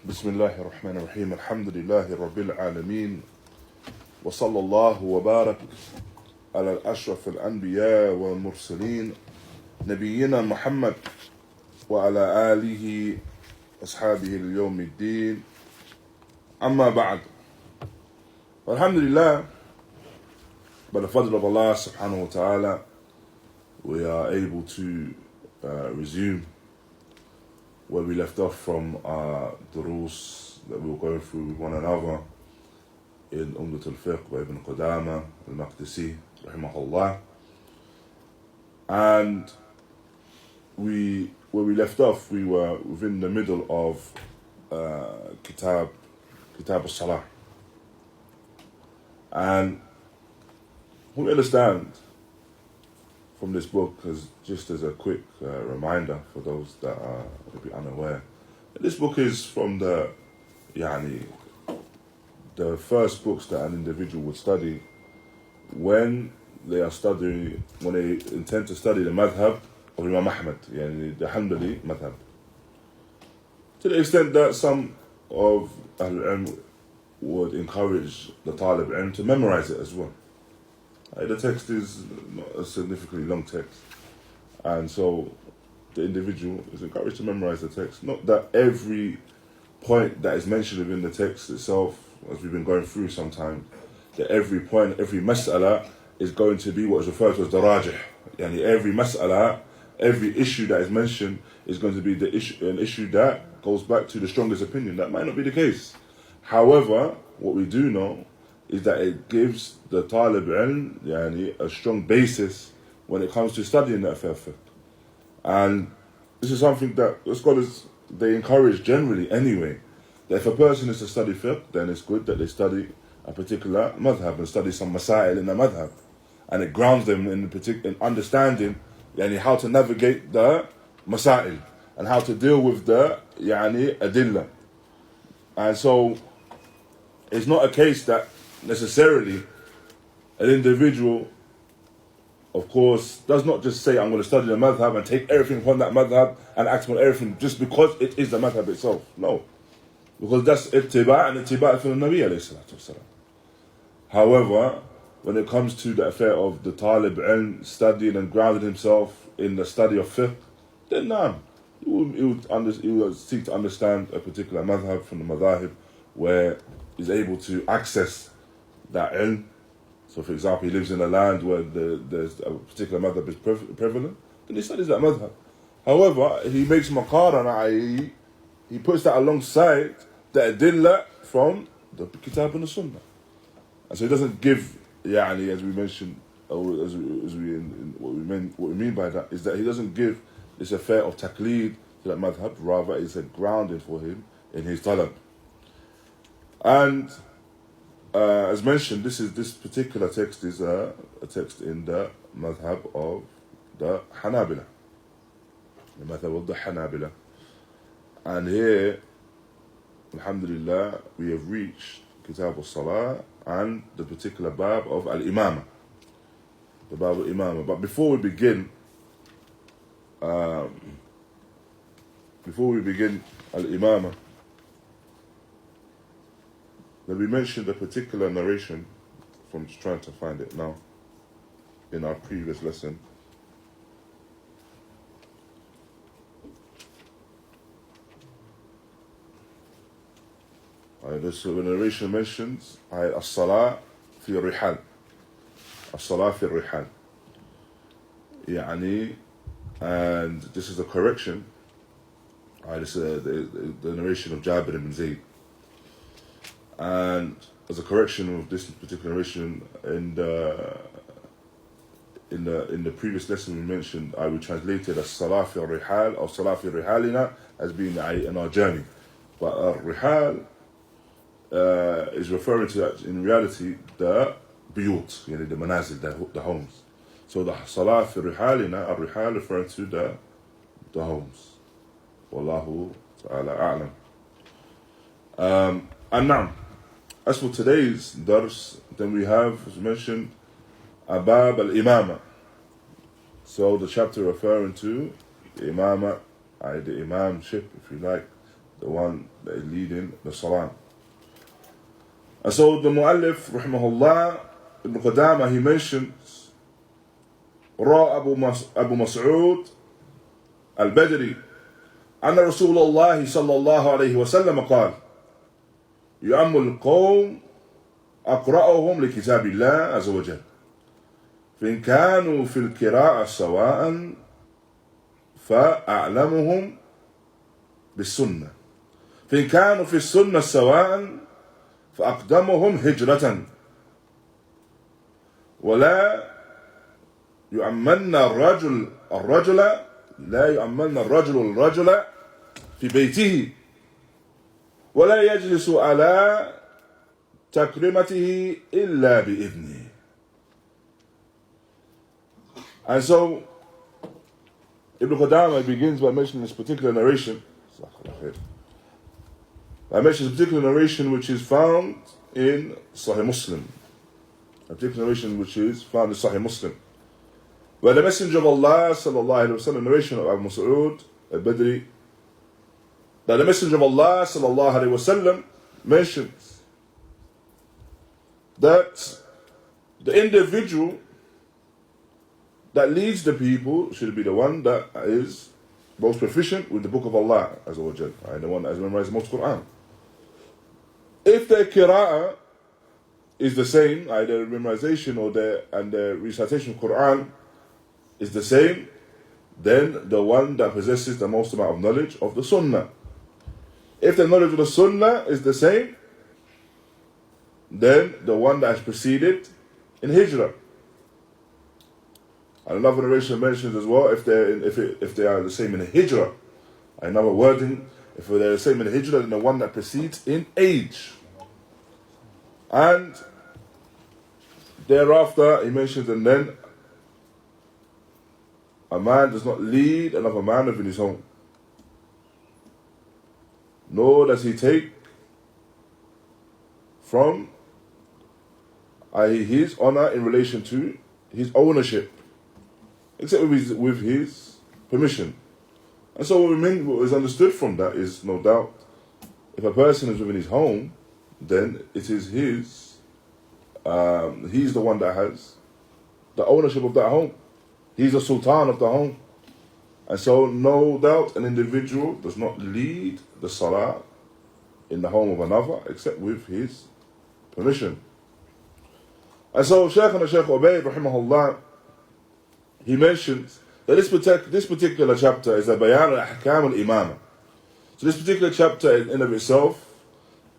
بسم الله الرحمن الرحيم الحمد لله رب العالمين وصلى الله وبارك على الأشرف الأنبياء والمرسلين نبينا محمد وعلى آله أصحابه اليوم الدين أما بعد. Alhamdulillah, by the fadl of Allah subhanahu wa ta'ala, we are able to resume where we left off from our duruus that we were going through with one another in ʿUmdatul Fiqh by Ibn Qudāmah, al-Maqdisī, raḥimahullāh. And where we left off, we were within the middle of Kitab al-Salah. And what we understand from this book, just as a quick reminder for those that are a bit unaware, this book is from the first books that an individual would study when they intend to study the madhhab of Imam Ahmad, the Ḥanbalī madhhab. To the extent that some of Ahlul would encourage the Talib Ilm to memorize it as well. The text is not a significantly long text, and so the individual is encouraged to memorize the text. Not that every point that is mentioned within the text itself, as we've been going through sometimes, that every point, every mas'ala is going to be what is referred to as the rajih. Every mas'ala, every issue that is mentioned is going to be an issue that goes back to the strongest opinion. That might not be the case. However, what we do know is that it gives the Talib Ilm a strong basis when it comes to studying that fiqh. And this is something that the scholars, they encourage generally anyway, that if a person is to study fiqh, then it's good that they study a particular madhhab and study some masail in the madhhab. And it grounds them in understanding how to navigate the masail and how to deal with the adillah. And so it's not a case that necessarily an individual, of course, does not just say, I'm going to study the madhhab and take everything from that madhhab and act on everything just because it is the madhhab itself. No. Because that's ittiba' and ittiba' from the Nabi alayhi salatu wasalam. However, when it comes to the affair of the Talib Ilm studying and grounding himself in the study of fiqh, then he would seek to understand a particular madhhab from the madhahib where he's able to access that ilm. So for example, he lives in a land where there's a particular madhab is prevalent, then he studies that madhab. However, he makes maqaran, i.e. he puts that alongside the adillah from the kitab and the sunnah. And so he doesn't give, as we mentioned, or what we mean by that is that he doesn't give this affair of taqleed to that madhab, rather it's a grounding for him in his talab. And as mentioned, this particular text is a text in the madhab of the Hanabila. The madhab of the Hanabila. And here, alhamdulillah, we have reached Kitab al-Salah and the particular bab of al-Imāmah. The bab of Imāmah. But before we begin al-Imāmah, that we mentioned a particular narration from just trying to find it now in our previous lesson. So the narration mentions as-salah fi rihal. As-salah fi rihal. And this is a correction. This is the narration of Jābirī ibn Zayd. And as a correction of this particular narration, in the previous lesson we mentioned, we translated as Salah fi rihal or Salah fi rihalina as being in our journey. But rihal is referring to that in reality the biyut, the manazil, the homes. So the Salah fi rihalina, al-rihal referring to the homes. Wallahu ta'ala a'lam. And now, as for today's dars, then we have, as mentioned, Bab al-Imāmah. So the chapter referring to the Imāmah, the imamship, if you like, the one that is leading the salah. And so the mu'allif, raḥimahullah, Ibn Qudāmah, he mentions Abu Mas'ud al-Badri أن رسول الله صلى الله عليه وسلم قال يؤم القوم أقرأهم لكتاب الله عز وجل فإن كانوا في القراءة سواء فأعلمهم بالسنة فإن كانوا في السنة سواء فأقدمهم هجرة ولا يؤمن الرجل لا يؤمن الرجل في بيته ولا يجلس على تكريمته إلا بإذنه. And so Ibn Qudāmah begins by mentioning this particular narration. I mentioned this particular narration which is found in Sahih Muslim. A particular narration which is found in Sahih Muslim. Where the Messenger of Allah sallallahu alayhi wa sallam, narration of Abu Mas'ud al-Badri, that the Messenger of Allah sallallahu alayhi wa sallam mentions that the individual that leads the people should be the one that is most proficient with the book of Allah Azza wa Jal, and the one that has memorized the most Quran. If their qira'ah is the same, either memorization or the recitation of Quran is the same, then the one that possesses the most amount of knowledge of the Sunnah. If the knowledge of the Sunnah is the same, then the one that has proceeded in Hijrah. And another narration mentions as well, if they are the same in Hijrah, another wording, if they're the same in Hijrah, then the one that precedes in age. And thereafter, he mentions, and then a man does not lead another man within his home, nor does he take from his honor in relation to his ownership, except with his permission. And so what is understood from that is, no doubt, if a person is within his home, then it is he's the one that has the ownership of that home. He's the sultan of the home. And so no doubt an individual does not lead the salah in the home of another except with his permission. And so Shaykh ʿUbayd, raḥimahullah, he mentions that this particular chapter is a bayan al-ahkam al-imāmah. So this particular chapter in and of itself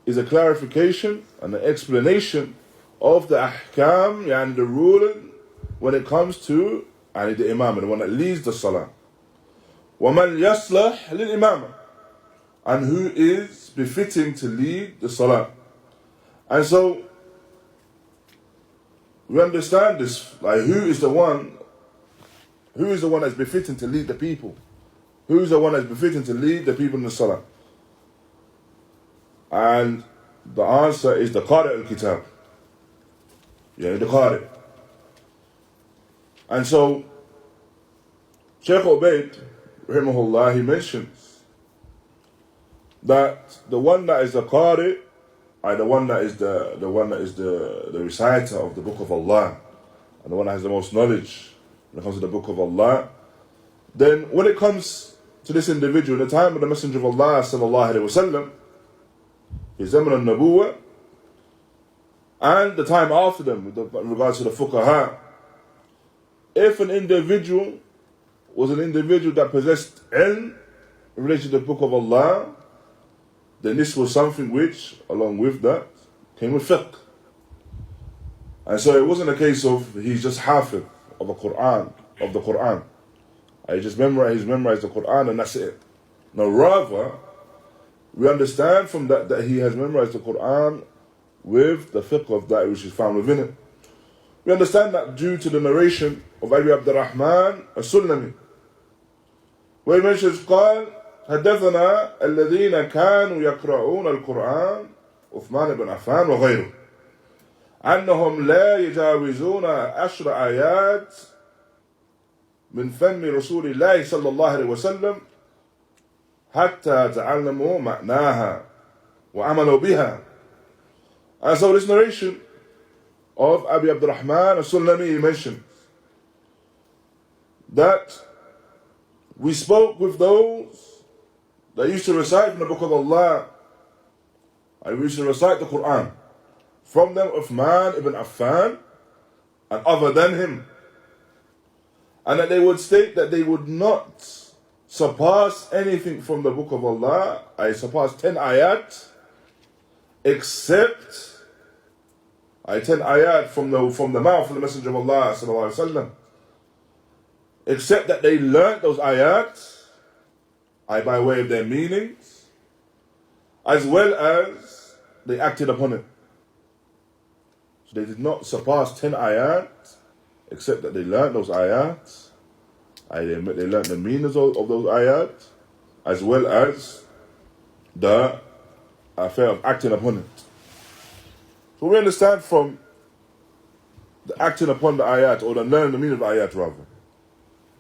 is a clarification and an explanation of the ahkam, and the ruling when it comes to the imam, the one that leads the salah. وَمَنْ يَصْلَحْ لِلْإِمَامَةِ, and who is befitting to lead the salah. And so we understand this, like who is the one that's befitting to lead the people? Who is the one that's befitting to lead the people in the salah? And the answer is the Qari al-Kitab. Yeah, the Qari. And so Shaykh Ḥubayd, raḥimahullah, he mentions that the one that is the Qari, the one that is the reciter of the book of Allah, and the one that has the most knowledge when it comes to the book of Allah, then when it comes to this individual, in the time of the Messenger of Allah sallallahu alaihi wasallam, his zaman al-Nabuwah, and the time after them, in regards to the fuqaha, if an individual was an individual that possessed ilm in relation to the book of Allah, then this was something which, along with that, came with fiqh. And so it wasn't a case of he's just hafidh of the Quran. He just memorized the Quran and that's it. No, rather, we understand from that he has memorized the Quran with the fiqh of that which is found within it. We understand that due to the narration of Abi Abdurrahman al-Sulami, where he mentions, قال حدثنا الذين كانوا يقرؤون القرآن عثمان بن عفان وغيره أنهم لا يجاوزون 10 آيات من فم رسول الله صلى الله عليه وسلم حتى تعلموا معناها وعملوا بها. And so this narration of Abi Abdurrahman al-Sulami, he mentions that we spoke with those that used to recite from the book of Allah, and we used to recite the Quran. From them Uthman ibn Affan and other than him. And that they would state that they would not surpass anything from the book of Allah, I surpass 10 ayat, except 10 ayat from the mouth of the Messenger of Allah sallallahu alaihi wasallam, except that they learnt those ayat by way of their meanings, as well as they acted upon it. So they did not surpass 10 ayat, except that they learnt those ayat, they learnt the meanings of those ayat, as well as the affair of acting upon it. So we understand from the acting upon the ayat, or the learning the meaning of the ayat rather.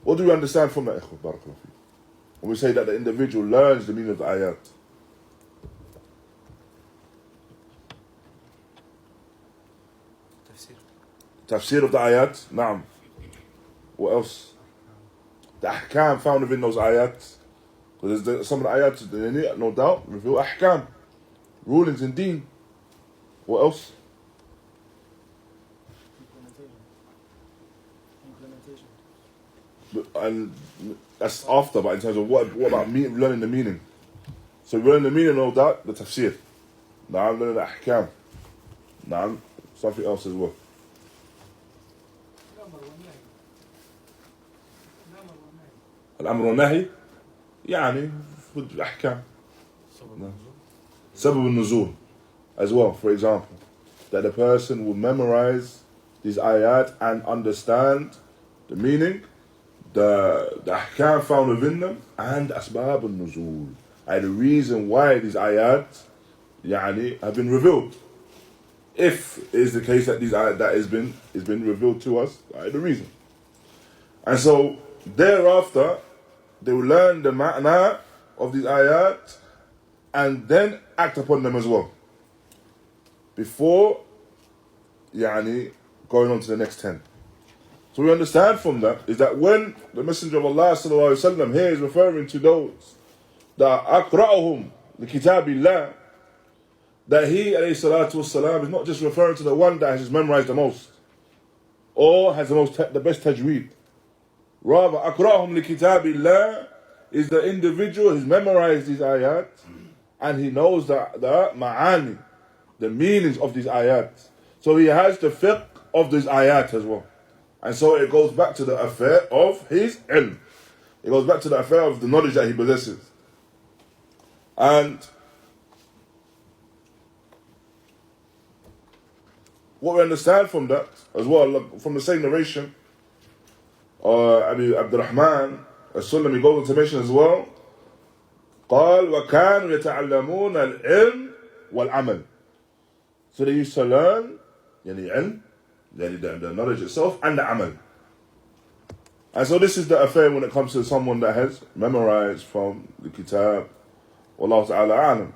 What do we understand from that? When we say that the individual learns the meaning of the ayat. Tafsir of the ayat, naam. What else? The ahkam found within those ayat. Because some of the ayat, they no doubt, reveal ahkam, rulings in deen. What else? And that's after, but in terms of what about learning the meaning? So learning the meaning, no doubt, the tafsir. Naam, learning the ahkam. Naam, something else as well. الأمر والنهي يعني في الأحكام سبب النزول as well, for example, that the person will memorize these ayat and understand the meaning, the ahkam found within them, and asbab al-nuzul, and the reason why these ayat have been revealed. If it is the case that these ayat that has been revealed to us, the reason. And so thereafter they will learn the ma'na of these ayat and then act upon them as well, before going on to the next 10. So we understand from that is that when the Messenger of Allah sallallahu alaihi wasallam here is referring to those that aqra'uhum li kitabillah, that he alayhi salatu wassalam is not just referring to the one that has memorized the most or has the best tajweed. Rather, aqra'uhum li kitabillah is the individual who's memorized these ayat and he knows the ma'ani, the meanings of these ayat. So he has the fiqh of these ayat as well. And so it goes back to the affair of his ilm. It goes back to the affair of the knowledge that he possesses. And what we understand from that as well, from the same narration, Abi Abdurrahman al-Sulami goes on to mention as well, قال وكانوا يتعلمون العلم والعمل. So they used to learn ilm, the knowledge itself, and the amal. And so this is the affair when it comes to someone that has memorized from the kitab. Wallahu ta'ala a'lam.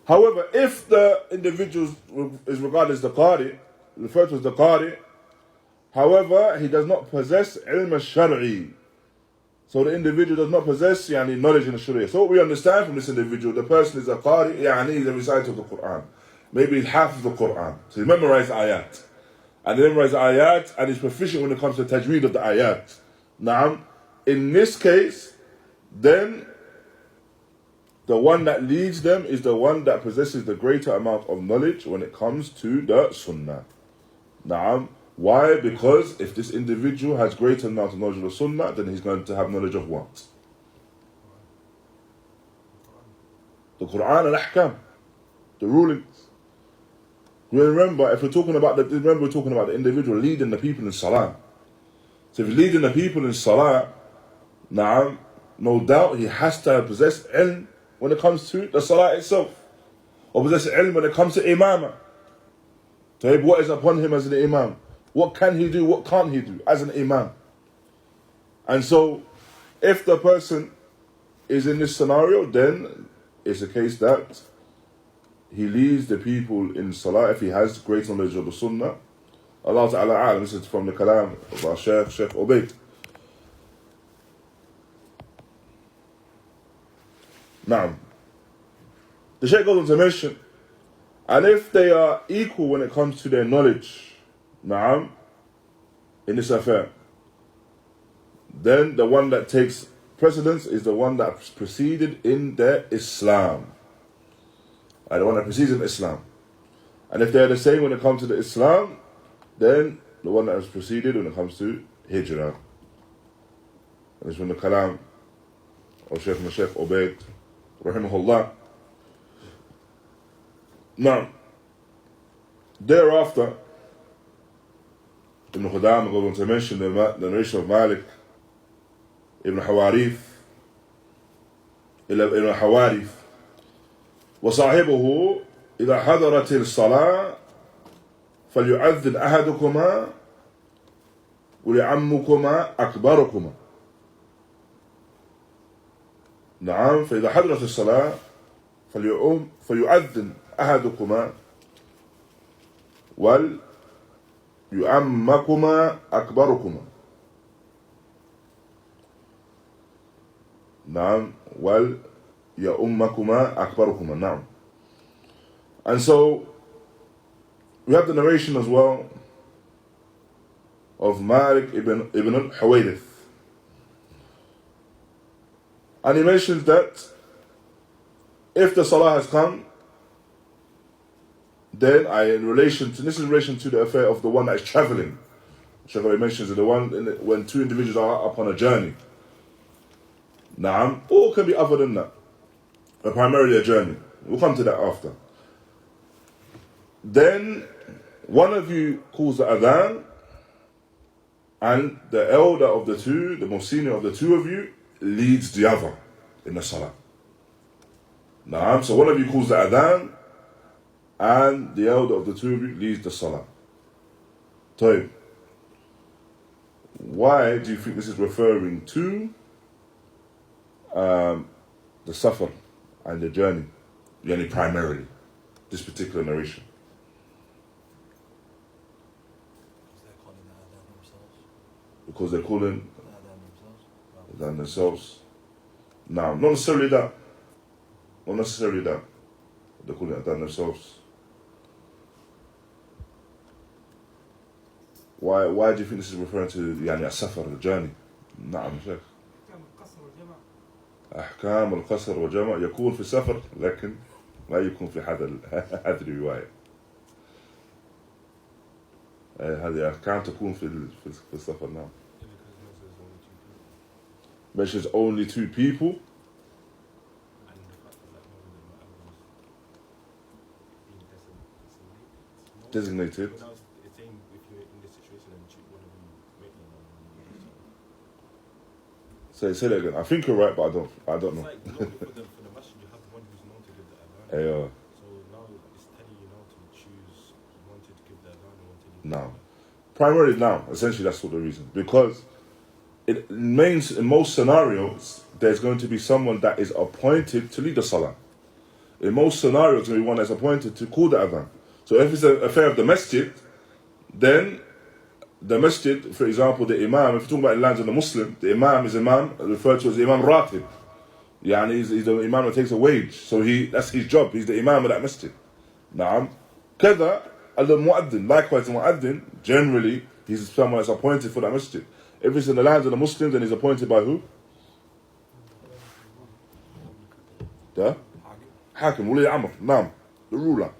However, if the individual is regarded as the qari, referred to as the qari, however, he does not possess ilm al-shar'i. So the individual does not possess knowledge in the sharia. So what we understand from this individual, the person is a qari, he's a reciter of the Quran. Maybe he's half of the Quran. So he memorized ayat. And he memorized ayat and he's proficient when it comes to tajweed of the ayat. Now, in this case, then the one that leads them is the one that possesses the greater amount of knowledge when it comes to the Sunnah. Now, why? Because if this individual has greater amount of knowledge of the Sunnah, then he's going to have knowledge of what? The Quran and Ahkam, the rulings. Remember, if we're talking about the individual leading the people in Salah. So if he's leading the people in Salah, now, no doubt he has to possess ilm when it comes to the Salah itself, or possess ilm when it comes to Imāmah. So what is upon him as an Imam? What can he do? What can't he do as an Imam? And so, if the person is in this scenario, then it's a case that he leads the people in salah if he has great knowledge of the Sunnah. Allah Ta'ala a'lam. This is from the kalam of our Shaykh ʿUbayd. Now, the Shaykh goes on to mention, and if they are equal when it comes to their knowledge, na'am, in this affair, then the one that takes precedence is the one that preceded in their Islam. The one that precedes in Islam. And if they're the same when it comes to the Islam, then the one that has preceded when it comes to Hijrah. And it's from the kalam of Shaykh ʿUbayd, raḥimahullāh. Now, thereafter, Ibn Qudāmah goes on to mention the narration of Malik ibn Hawarith, وصاحبه إذا حضرت الصلاة فليؤذن أحدكما ولعمكما أكبركما. نعم، فإذا حضرت الصلاة فليؤذن أحدكما وليعمكما أكبركما. نعم، وليؤمكما أكبركما. نعم. And so we have the narration as well of Malik ibn al-Huwayrith. And he mentions that if the salah has come, then this is in relation to the affair of the one that is traveling. Shaykh mentions the one when two individuals are upon a journey. Naam, or can be other than that, but primarily a journey. We'll come to that after. Then one of you calls the adhan, and the elder of the two, the most senior of the two of you, leads the other in the salah. Naam, so one of you calls the adhan, and the elder of the two of you leads the salah. So, why do you think this is referring to the safar and the journey, primarily, this particular narration? Because they're calling adhan themselves. No, not necessarily that. Not necessarily that. They're calling adhan themselves. Why do you think this is referring to a safar, the journey? نعم شيخ. أحكام القصر والجمع يكون في السفر لكن ما يكون في هذه الرواية. هذه أحكام تكون في السفر. نعم. Mentions only two people. Designated. Say that again. I think you're right, but I don't know. For the masjid, you have one who's known to give the adhan. Yeah. So now it's telling you now to choose one to give the adhan and one to leave. Now, primarily now, essentially that's what the reason. Because in most scenarios, there's going to be someone that is appointed to lead the salah. In most scenarios, there's going to be one that's appointed to call the adhan. So if it's an affair of the masjid, then the masjid, for example, the imam, if you're talking about the lands of the Muslim, the imam is referred to as the imam ratib. He's the imam that takes a wage. So that's his job. He's the imam of that masjid. Naam. Kada, al-mu'addin. Likewise, the mu'addin, generally, he's someone that's appointed for that masjid. If it's in the lands of the Muslims, then he's appointed by who? The Hakim, Wali Amr, Naam, the ruler.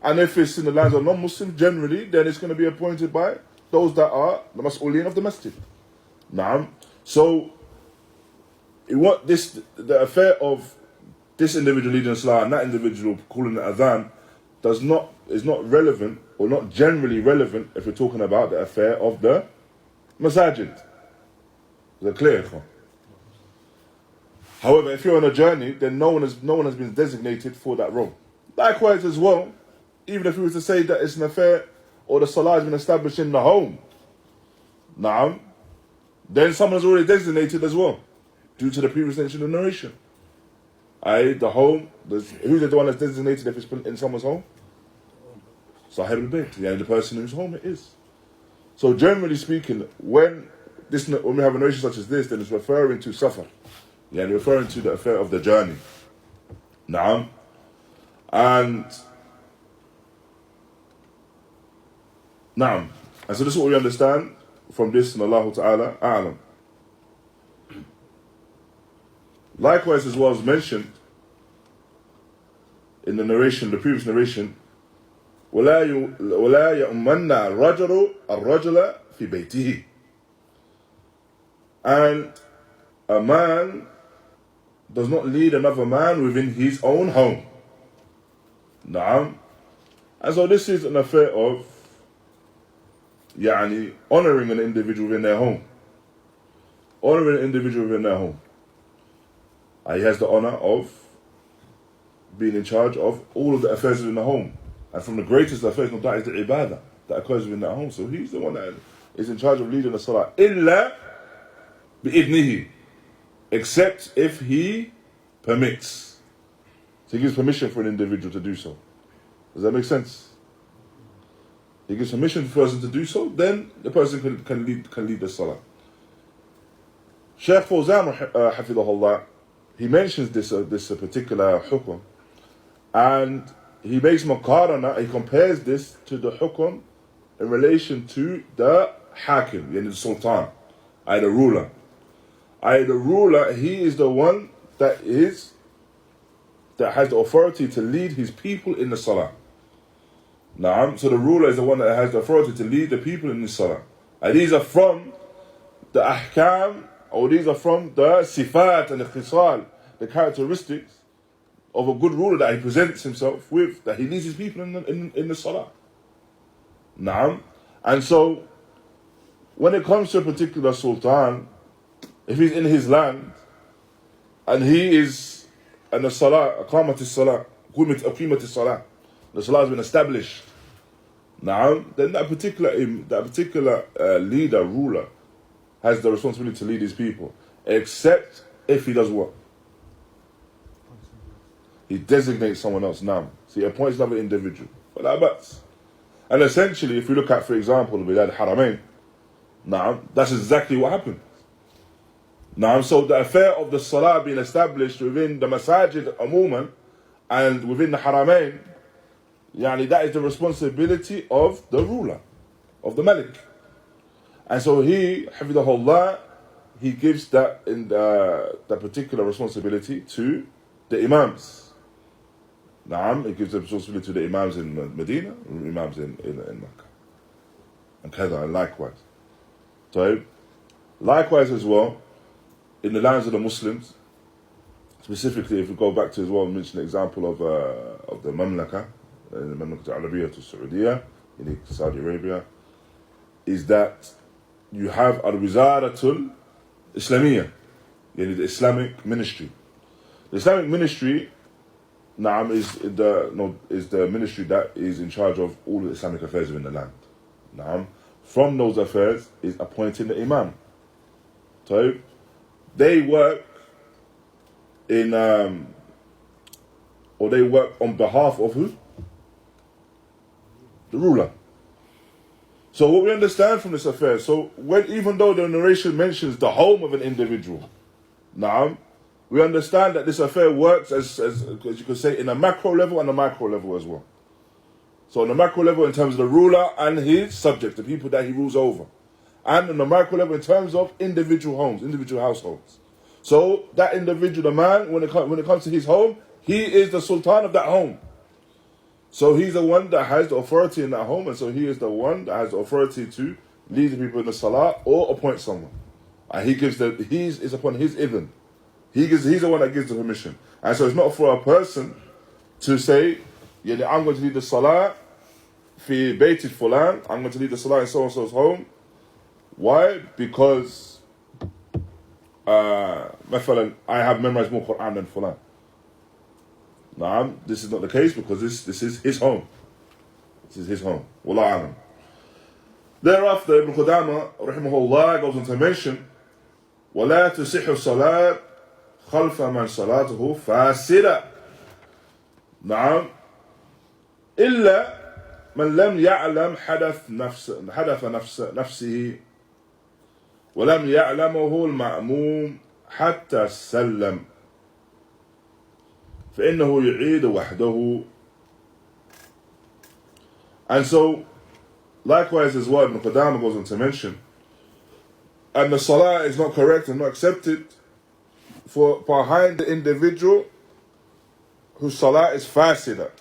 And if it's in the lands of non-Muslims, generally, then it's going to be appointed by those that are the mas'ulin of the masjid. Naam. So, the affair of this individual leading salah and that individual calling the adhan is not relevant, or not generally relevant, if we're talking about the affair of the masajid. Is that clear? However, if you're on a journey, then no one has been designated for that role. Likewise as well, even if we were to say that it's an affair or the salah has been established in the home, then someone is already designated as well. due to the previous mention of the narration. The home, who's the one that's designated if it's in someone's home? Sahib al-Bayt, the person whose home it is. So generally speaking, when we have a narration such as this, then it's referring to safar. Referring to the affair of the journey. Na'am. And so this is what we understand from this, and Allah Ta'ala a'lam. Likewise, as well as mentioned in the narration, the previous narration, وَلَا يَؤْمَنَّ الرَّجُلُ الرَّجُلَ فِي بَيْتِهِ. And a man does not lead another man within his own home. Na'am. And so this is an affair of honouring an individual within their home. Honouring an individual within their home. He has the honour of being in charge of all of the affairs within the home. And from the greatest affairs, no doubt, is the ibadah that occurs within that home. So he's the one that is in charge of leading the salah. إِلَّا بِإِذْنِهِ. Except if he permits. So he gives permission for an individual to do so. Does that make sense? He gives permission for a person to do so, then the person can lead the salah. Shaykh hafidhahullāh, he mentions this particular hukum, and he makes muqarana, he compares this to the hukum in relation to the hakim, the sultan, the ruler. The ruler, he is the one that has the authority to lead his people in the salah. So the ruler is the one that has the authority to lead the people in the salah. And these are from the ahkam, or these are from the sifat and the khisal, the characteristics of a good ruler that he presents himself with, that he leads his people in the salah. And so, when it comes to a particular sultan, if he's in his land, and he is, and the salah, aqamatis salah, uqimatis salah, the salah has been established, then that particular leader, ruler, has the responsibility to lead his people, except if he does what? He designates someone else. So he appoints another individual. And essentially, if we look at, for example, the Bilad Haramain, that's exactly what happened. So the affair of the salah being established within the masajid umuman and within the Haramain, that is the responsibility of the ruler, of the Malik. And so he, hafidhahullah, he gives that particular responsibility to the imams. He gives the responsibility to the imams in Medina, imams in Makkah. And Qudāmah, and likewise. So, likewise as well, in the lands of the Muslims, specifically if we go back to as well, mention the example of the Mamlaka, the Mamlaka al-Arabiyyah to Saudiya, in Saudi Arabia, is that you have al-Wizaratul Islamiyya, the Islamic ministry. The Islamic ministry is the ministry that is in charge of all the Islamic affairs within the land. From those affairs is appointing the imam. So they work on behalf of who? The ruler. So what we understand from this affair, even though the narration mentions the home of an individual, we understand that this affair works as you could say in a macro level and a micro level as well. So on the macro level in terms of the ruler and his subjects, the people that he rules over. And on the micro level in terms of individual homes, individual households. So that individual, the man, when it comes to his home, he is the sultan of that home. So he's the one that has the authority in that home, and so he is the one that has the authority to lead the people in the salah or appoint someone. And he's upon his idhn. He's the one that gives the permission. And so it's not for a person to say, I'm going to lead the salah fi bayt fulan, I'm going to lead the salah in so-and-so's home. Why? Because I have memorized more Quran than fulan. This is not the case, because this is his home. This is his home. Wallahu a'lam. Thereafter, Ibn Qudāmah, raḥimahullah, goes on to mention ولا تصح الصلاة خلف من صلاته فاسدة. نعم. إلا من لم يعلم حدث نفسه ولم يعلمه المأموم حتى سلم فإنه يعيد وحده. And so, likewise as well, Ibn Qudāmah goes on to mention, and the salah is not correct and not accepted for behind the individual whose salah is fasida.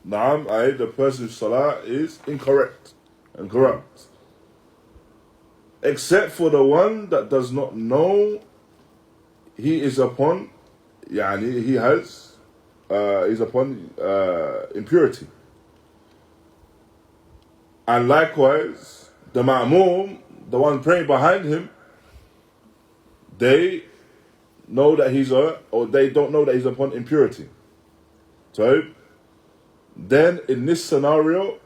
Naam, the person whose salah is incorrect and corrupt. Except for the one that does not know he is upon, he's upon impurity. And likewise, the ma'mum, the one praying behind him, they know that or they don't know that he's upon impurity. So, then in this scenario,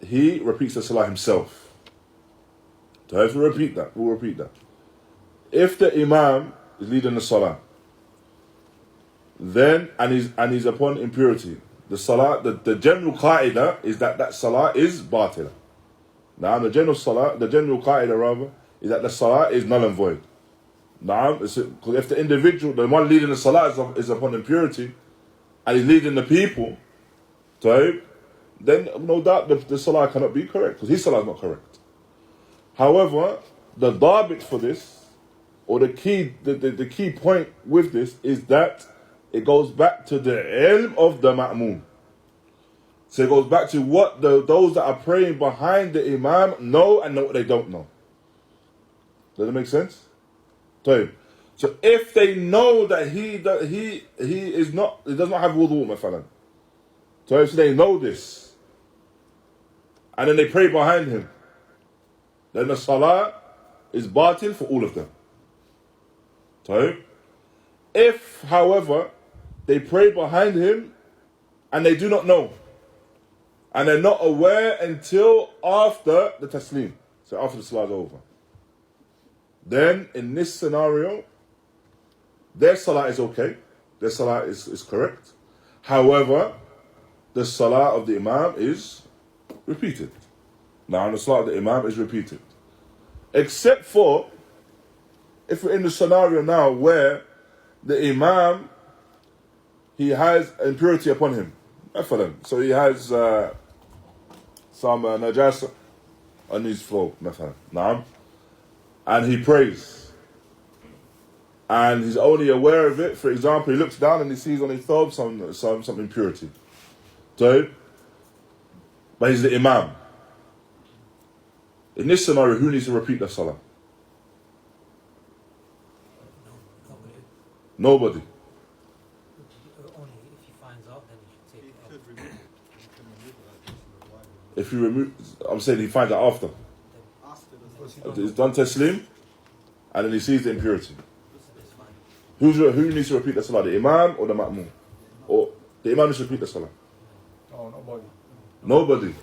he repeats the salah himself. So if we repeat that, we'll repeat that. If the imam is leading the salah, then and he's upon impurity, the salah, the general qaida is that salah is batila. Now the general qaida rather is that the salah is null and void. Now, because if the individual, the one leading the salah is upon impurity, and he's leading the people, so then no doubt the salah cannot be correct because his salah is not correct. However, the dhabit for this, or the key point with this, is that it goes back to the ilm of the ma'mum. So it goes back to what those that are praying behind the imam know and what they don't know. Does that make sense? So if they know that he does not have wudu, mafalan. So if they know this, and then they pray behind him, then the salah is batil for all of them. So if, however, they pray behind him and they do not know, and they're not aware until after the taslim, so after the salah is over, then in this scenario, their salah is okay, their salah is correct. However, the salah of the imam is repeated. Now, the salah of the imam is repeated. Except for, if we're in the scenario now where the imam, he has impurity upon him. So he has some najasa on his floor. And he prays. And he's only aware of it. For example, he looks down and he sees on his thobe some impurity. So, but he's the imam. In this scenario, who needs to repeat the salah? Nobody. Only if he finds out, then he should take it out. If you remove, I'm saying he finds out after. He's done taslim, and then he sees the impurity. Who needs to repeat the salah? The imam or the ma'mum? Or the imam needs to repeat the salah? No, nobody. Nobody.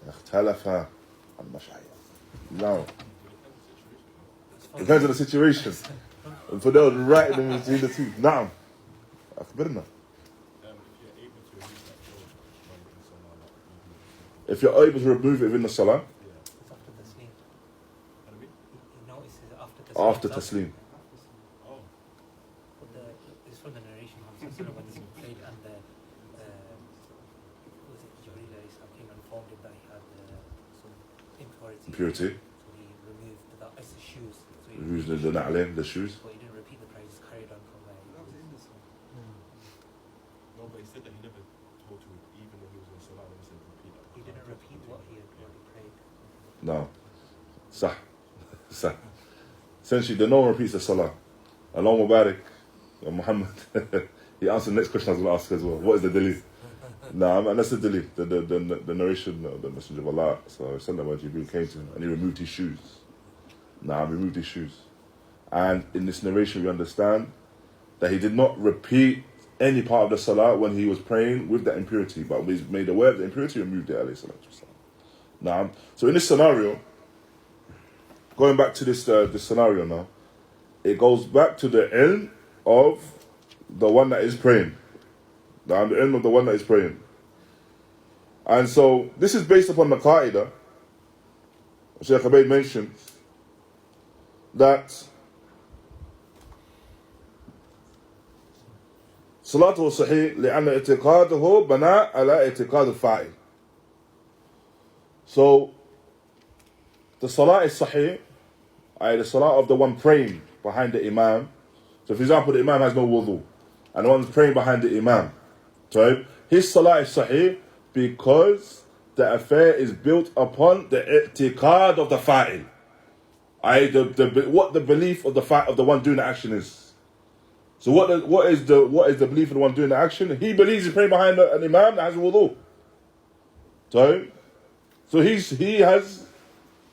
اختلف المشايخ. No. Depends on the situation. And for those right in between the two. نعم. أخبرنا. If you're able to remove it within the salah. It's after taslim. No, it's after taslim. Oh. It's from the narration of Sunnah when it's played and the Ḥanbalī informed him that he had some impurity. So he removed the shoes. So he removed the na'alain, the shoes. But he didn't repeat the prayer, he just carried on from there. No, but he said that he never told to, even when he was in salah, he said repeat that. He didn't repeat what he prayed. No. Sah. Essentially, the no one repeats the salah. Allah Mubarak, Muhammad, he answered the next question I was going to ask as well. What is the dalil? No, and that's the dalil, the narration of the Messenger of Allah, so when Jibreel came to him and he removed his shoes. Removed his shoes. And in this narration we understand that he did not repeat any part of the salah when he was praying with that impurity, but when he was made aware of the impurity, he removed it. So in this scenario, going back to this scenario now, it goes back to the ilm of the one that is praying. The ilm of the one that is praying. And so, this is based upon the qa'idah. Shaykh Ḥubayd mentions that صلاته صحيح لأن اعتقاده بناء على اعتقاد الفاعل. So, the salah is sahih, the salah of the one praying behind the imam. So, for example, the imam has no wudu, and the one's praying behind the imam. So, his salah is sahih because the affair is built upon the i'tiqad of the fa'il. What the belief of the one doing the action is. So what is the belief of the one doing the action? He believes he's praying behind an imam that has wudu. So he has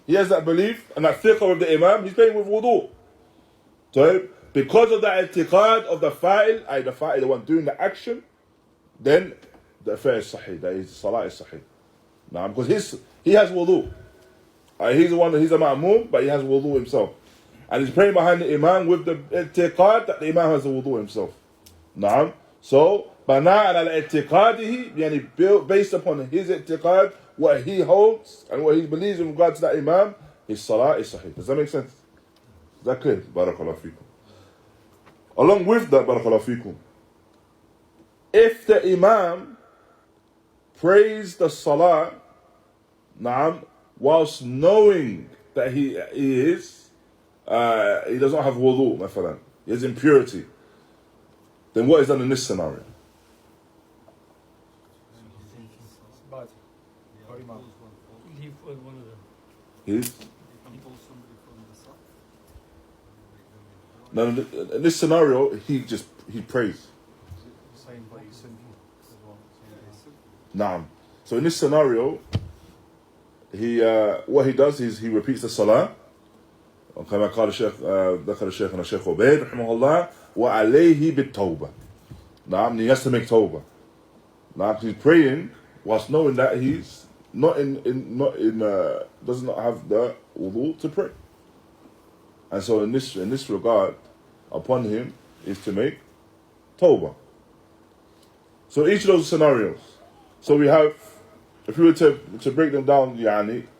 that belief and that fiqh of the imam, he's praying with wudu. So because of the i'tiqad of the fa'il, the one doing the action, then the affair is sahih, that his salah is sahih. Now, because he has wudu. He's a ma'mum, but he has wudu himself. And he's praying behind the imam with the i'tiqad that the imam has the wudu himself. Naam. So, bana'an al-i'tiqadihi, based upon his i'tiqad, what he holds and what he believes in regard to that imam, his salah is sahih. Does that make sense? Is that clear? Barakallahu feekum. Along with that, barakallahu feekum, if the imam prays the salah, naam, whilst knowing that he does not have wudu, mafalan, he has impurity, then what is done in this scenario? Leave one of them. He's? No, in this scenario, he prays. Naam. So in this scenario, what he does is he repeats the salah. كما قال الشيخ ذكر الشيخ الشيخ ʿUbayd raḥimahullah وعليه بالتوبة. Naam, he has to make tawbah. Naam, he's praying whilst knowing that he's does not have the wudu to pray. And so in this regard, upon him is to make tawbah. So each of those scenarios. So we have, if we were to break them down,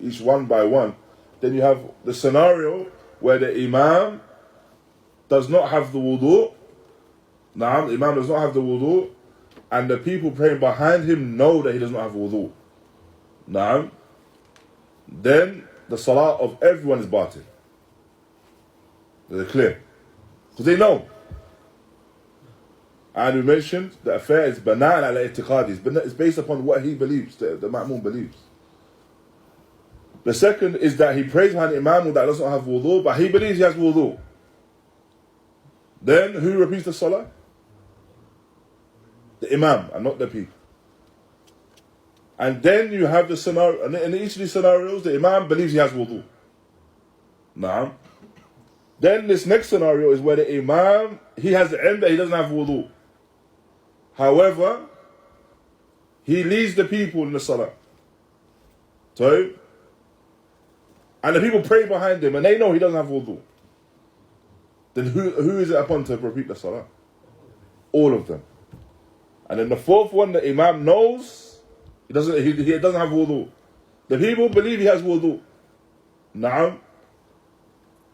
each one by one, then you have the scenario where the imam does not have the wudu. Naam, the imam does not have the wudu, and the people praying behind him know that he does not have wudu. Naam. Then the salah of everyone is batil. They're clear. Because they know. And we mentioned the affair is bana'an al-i'tiqadi. It's based upon what he believes, the ma'mum believes. The second is that he prays behind the imam that doesn't have wudu, but he believes he has wudu. Then who repeats the salah? The imam and not the people. And then you have the scenario, and in each of these scenarios, the imam believes he has wudu. Naam. Then this next scenario is where the imam, he has the ilm that he doesn't have wudu. However, he leads the people in the salah. So, and the people pray behind him and they know he doesn't have wudu. Then who is it upon to repeat the salah? All of them. And then the fourth one, the imam knows he doesn't have wudu. The people believe he has wudu. Na'am.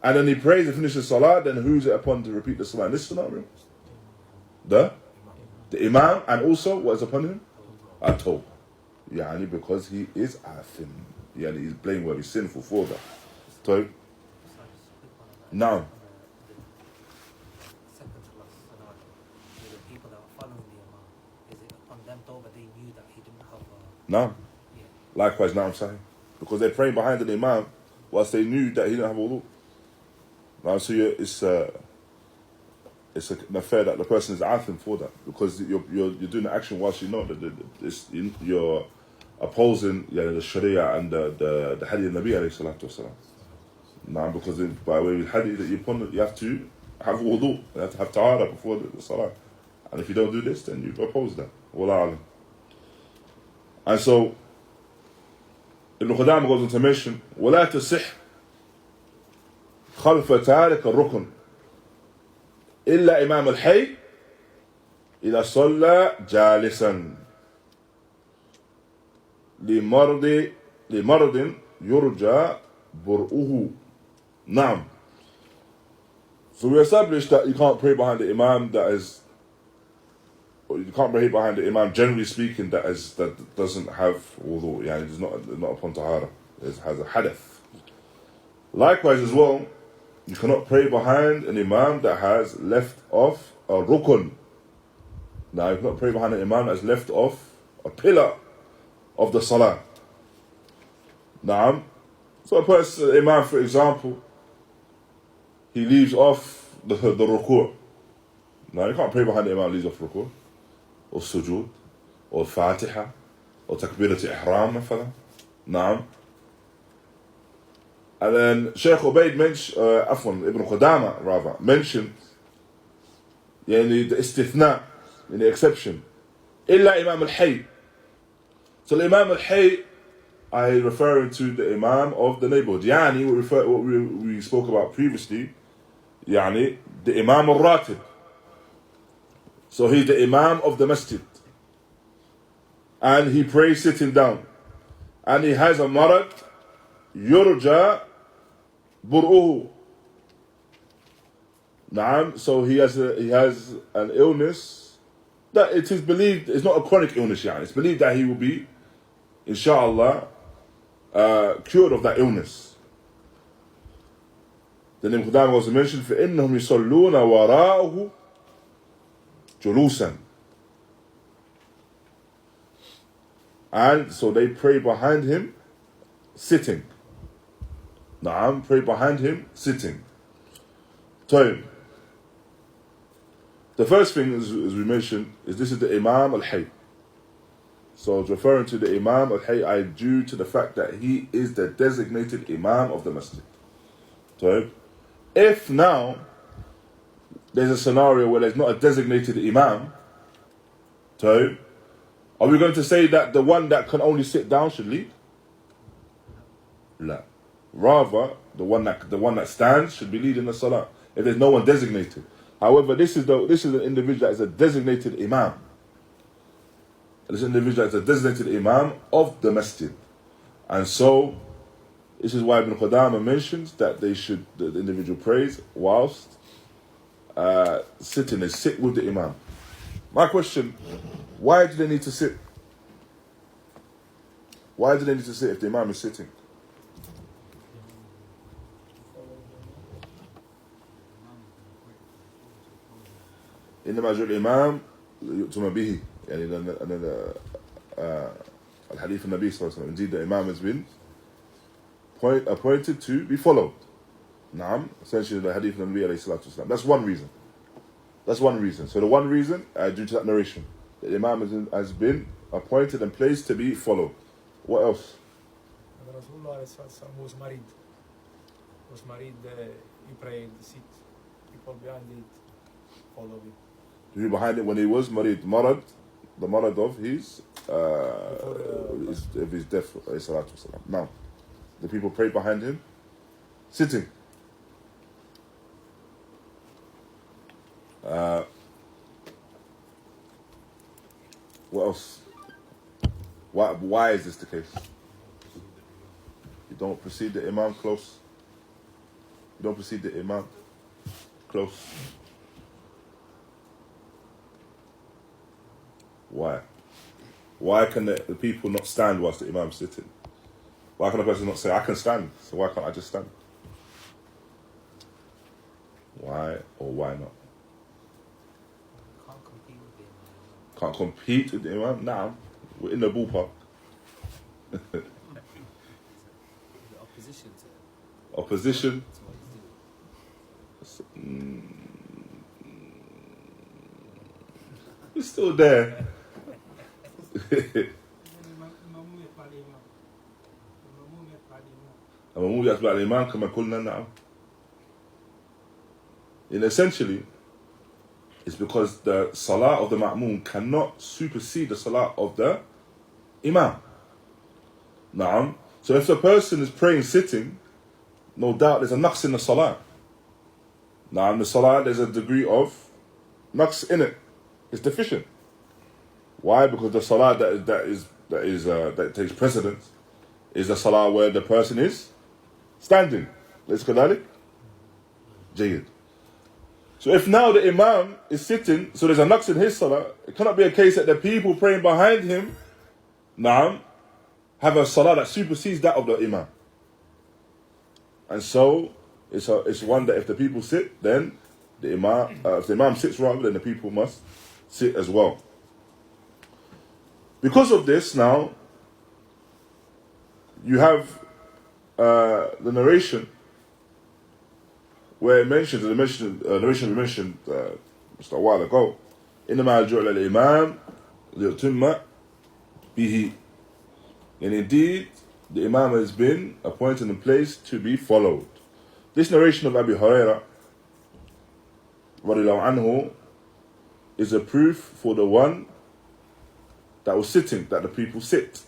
And then he prays and finishes salah, then who's it upon to repeat the salah in this scenario? The imam, and also what is upon him? At-tawbah. Because he is athim. He's blameworthy, sinful for that. So, now. Second to last scenario, the people that were following the imam, is it upon them tawbah they knew that he didn't have No. Yeah. Likewise, now I'm saying. Because they're praying behind the imam whilst they knew that he didn't have wudu. Now, so it's an affair that the person is athim for that, because you're doing the action whilst you know that you're opposing the Sharia and the hadith of Nabi alayhi salatu wasalam. Now, because by way of hadith that you have to have wudu, you have to have tahara before the salah, and if you don't do this, then you oppose that. Wallahu alam. And so Ibn Qudāmah goes on to mention, وَلَا تَصِحْ خَلْفَ تَارِكَ الرُّكْنِ إلا إمام الحي إذا صلى جالسا لمرض يرجى برؤه. نعم. So we established that you can't pray behind the imam you can't pray behind the imam, generally speaking, that doesn't have wudu, yani it's not upon tahara, it has a hadith. Likewise as well, you cannot pray behind an imam that has left off a rukun. Now you cannot pray behind an imam that has left off a pillar of the salah. Naam. So a person, imam for example, he leaves off the ruku'. Now you can't pray behind the imam leaves off ruku', or sujood, or fatiha, or takbirat ihram مثلا. Naam. And then Shaykh Ḥubayd mentioned, Ibn Qudāmah rather, mentioned the istithna, the exception. إلا imam al-hayy. So the imam al-hayy, I referring to the imam of the neighborhood. Yani, what we spoke about previously, yani, the imam al-ratib. So he's the imam of the masjid. And he prays sitting down. And he has a marad, yurja bur'uhu. Naam, so he has an illness that it is believed, it's not a chronic illness, yani. It's believed that he will be, inshallah, cured of that illness. Then Ibn Qudāmah also mentioned, فَإِنَّهُمْ يُصَلُّونَ وَرَاءُهُ جُلُوسًا. And so they pray behind him, sitting. Naam, pray behind him, sitting. So, the first thing, as we mentioned, is this is the Imam al-Hayy. So it's referring to the Imam al-Hayy due to the fact that he is the designated Imam of the Masjid. So, if now there's a scenario where there's not a designated Imam, so are we going to say that the one that can only sit down should lead? La. Rather, the one that stands should be leading the Salah if there's no one designated. However, this is an individual that is a designated Imam. This individual is a designated Imam of the Masjid. And so, this is why Ibn Qudāmah mentions that the individual prays whilst sitting. They sit with the Imam. My question, why do they need to sit? Why do they need to sit if the Imam is sitting? إنما جعل الإمام يؤتم به يعني الحديث النبي صلى الله عليه وسلم. Indeed, the Imam has been appointed to be followed. Naam, essentially the hadith of the Nabi alayhi salatu wasalam. That's one reason. So the one reason, due to that narration, the Imam has been appointed and placed to be followed. What else? Rasulullah was married. He prayed, sit. People behind it follow him. He behind it when he was married, the marad of his death, alayhi salatu wasalam. Now, the people prayed behind him, sitting. What else? Why is this the case? You don't precede the Imam close. You don't precede the Imam close. Why? Why can the people not stand whilst the Imam is sitting? Why can a person not say, I can stand, so why can't I just stand? Why or why not? Can't compete with the imam. Can't compete with the Imam? Nah, we're in the ballpark. The opposition to Opposition? to what he's doing. It's still there. المأموم يتبع الإمام كما قلنا نعم. And essentially, it's because the salah of the ma'moom cannot supersede the salah of the imam. Na'am. So if the person is praying sitting, no doubt there's a naqs in the salah. Now in the salah there's a degree of naqs in it. It's deficient. Why? Because the salah that takes precedence is the salah where the person is standing. Let's kadalik. Jayyid. So if now the imam is sitting, so there's a naqs in his salah, it cannot be a case that the people praying behind him, have a salah that supersedes that of the imam. And so it's one that if the people sit, then the imam, if the imam sits rather, then the people must sit as well. Because of this, now you have the narration where it mentions the narration we mentioned just a while ago. إنما جعل الإمام ليتم به. And indeed, the imam has been appointed in place to be followed. This narration of Abu Hurairah radiallahu anhu is a proof for the one that was sitting, that the people sit.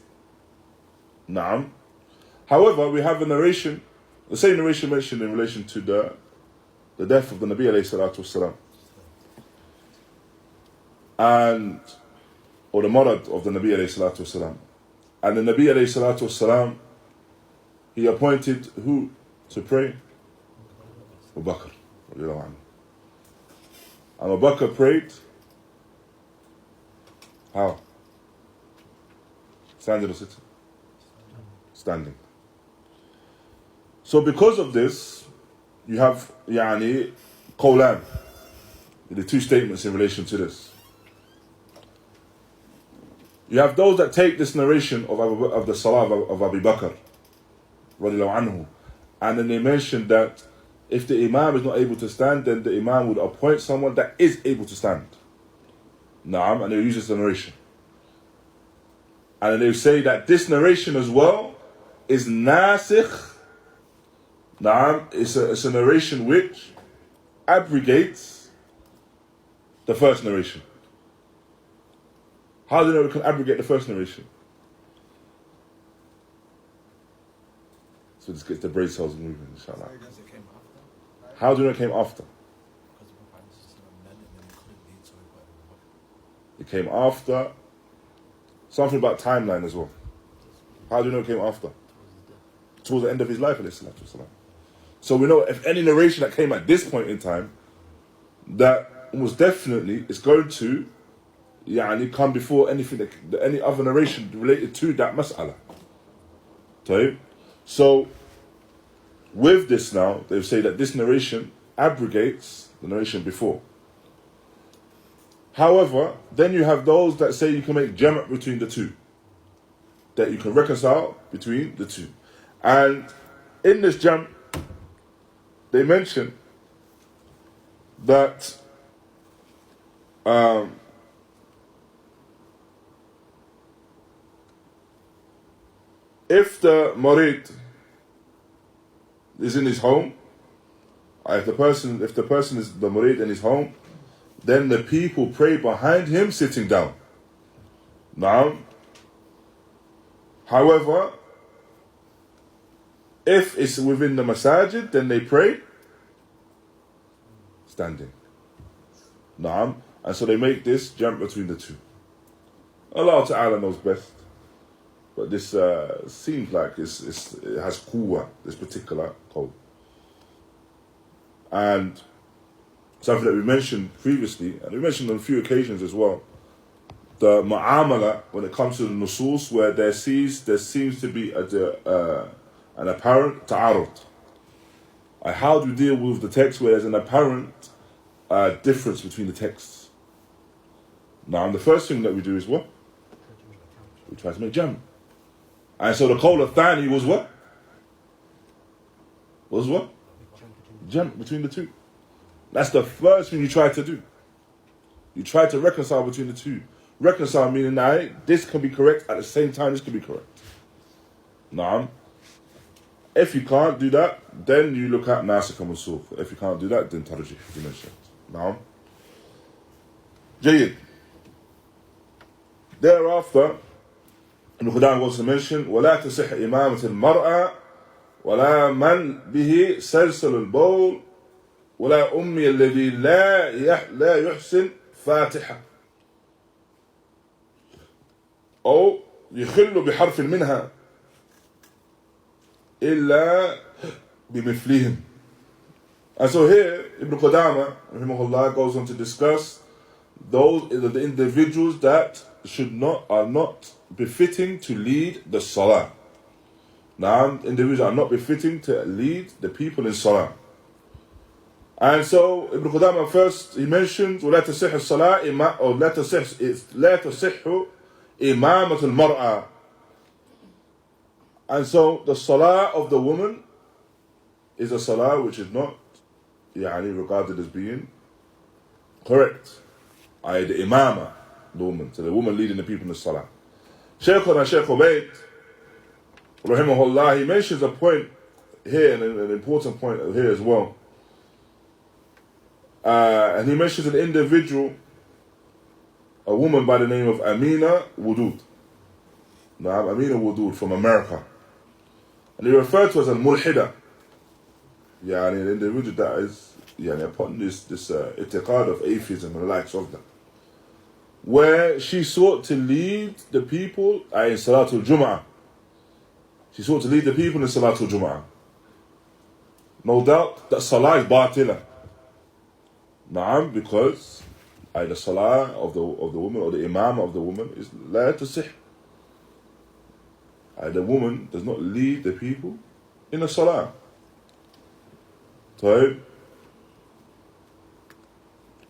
Naam. However, we have a narration, the same narration mentioned in relation to the death of the Nabi alayhi salatu wasalam, and or the marad of the Nabi alayhi salatu wasalam. And the Nabi alayhi salatu wasalam, he appointed who to pray? Abu Bakr. And Abu Bakr prayed how? Standing or sitting? Standing. So because of this, you have qawlan, the two statements in relation to this. You have those that take this narration of the salah of Abu Bakr radiallahu anhu, and then they mention that if the imam is not able to stand, then the imam would appoint someone that is able to stand. Naam, and they use this narration. And they say that this narration as well is nasikh. Naam, it's a narration which abrogates the first narration. How do you know we can abrogate the first narration? So this gets the brain cells moving, inshallah. How do you know it came after? It came after. Something about timeline as well. How do you know it came after? Towards the end of his life, alayhi salatu wasalam. So we know if any narration that came at this point in time, that almost definitely is going to come before anything, any other narration related to that mas'ala. So with this now, they say that this narration abrogates the narration before. However, then you have those that say you can make jam' between the two, that you can reconcile between the two. And in this jam', they mention that if the murid is in his home, if the person is the murid in his home, then the people pray behind him sitting down. Now, however, if it's within the masajid, then they pray standing. Naam. And so they make this jump between the two. Allah Ta'ala knows best. But this seems like it has quwwah, this particular code. And something that we mentioned previously, and we mentioned on a few occasions as well, the mu'amala, when it comes to the nusus, where there seems to be an apparent ta'arud. How do we deal with the text where there's an apparent difference between the texts? Now, the first thing that we do is what? We try to make jam'. And so the qawl al-thani was what? Was what? Jam' between the two. That's the first thing you try to do. You try to reconcile between the two. Reconcile meaning that this can be correct at the same time this can be correct. Naam. If you can't do that, then you look at nasikh and mansukh. If you can't do that, then tarjih, you mentioned. Naam. Jayyid. Thereafter, Ibn Qudāmah wants to mention, وَلَا تَصِحْ إِمَامَةِ الْمَرْأَةِ وَلَا مَنْ بِهِ سَلْسَلُ الْبَوْلِ ولا أمي الذي لا يحسن فاتحة أو يخل بحرف منها إلا بمثلهم. And so here Ibn Qudāmah raḥimahullah goes on to discuss the individuals that are not befitting to lead the salah. Now, individuals are not befitting to lead the people in salah. And so Ibn Qudāmah first he mentions ولا تصح الصلاة or لا تصح إمامة المرأة. And so the salah of the woman is a salah which is not regarded as being correct. I.e. the imāmah, the woman. So the woman leading the people in the salah. Shaykh ʿUbayd, raḥimahullah, he mentions a point here, and an important point here as well. And he mentions an individual, a woman by the name of Amina Wudud. Now, Amina Wudud from America. And he referred to as al-mulhida. An individual that is upon this i'tiqad of atheism and the likes of that. Where she sought to lead the people in Salatul Jumu'ah. She sought to lead the people in Salatul Jumu'ah. No doubt that salah is batila. Na'am, because the salah of the woman or the imam of the woman is la tasih. The woman does not lead the people in the salah. So,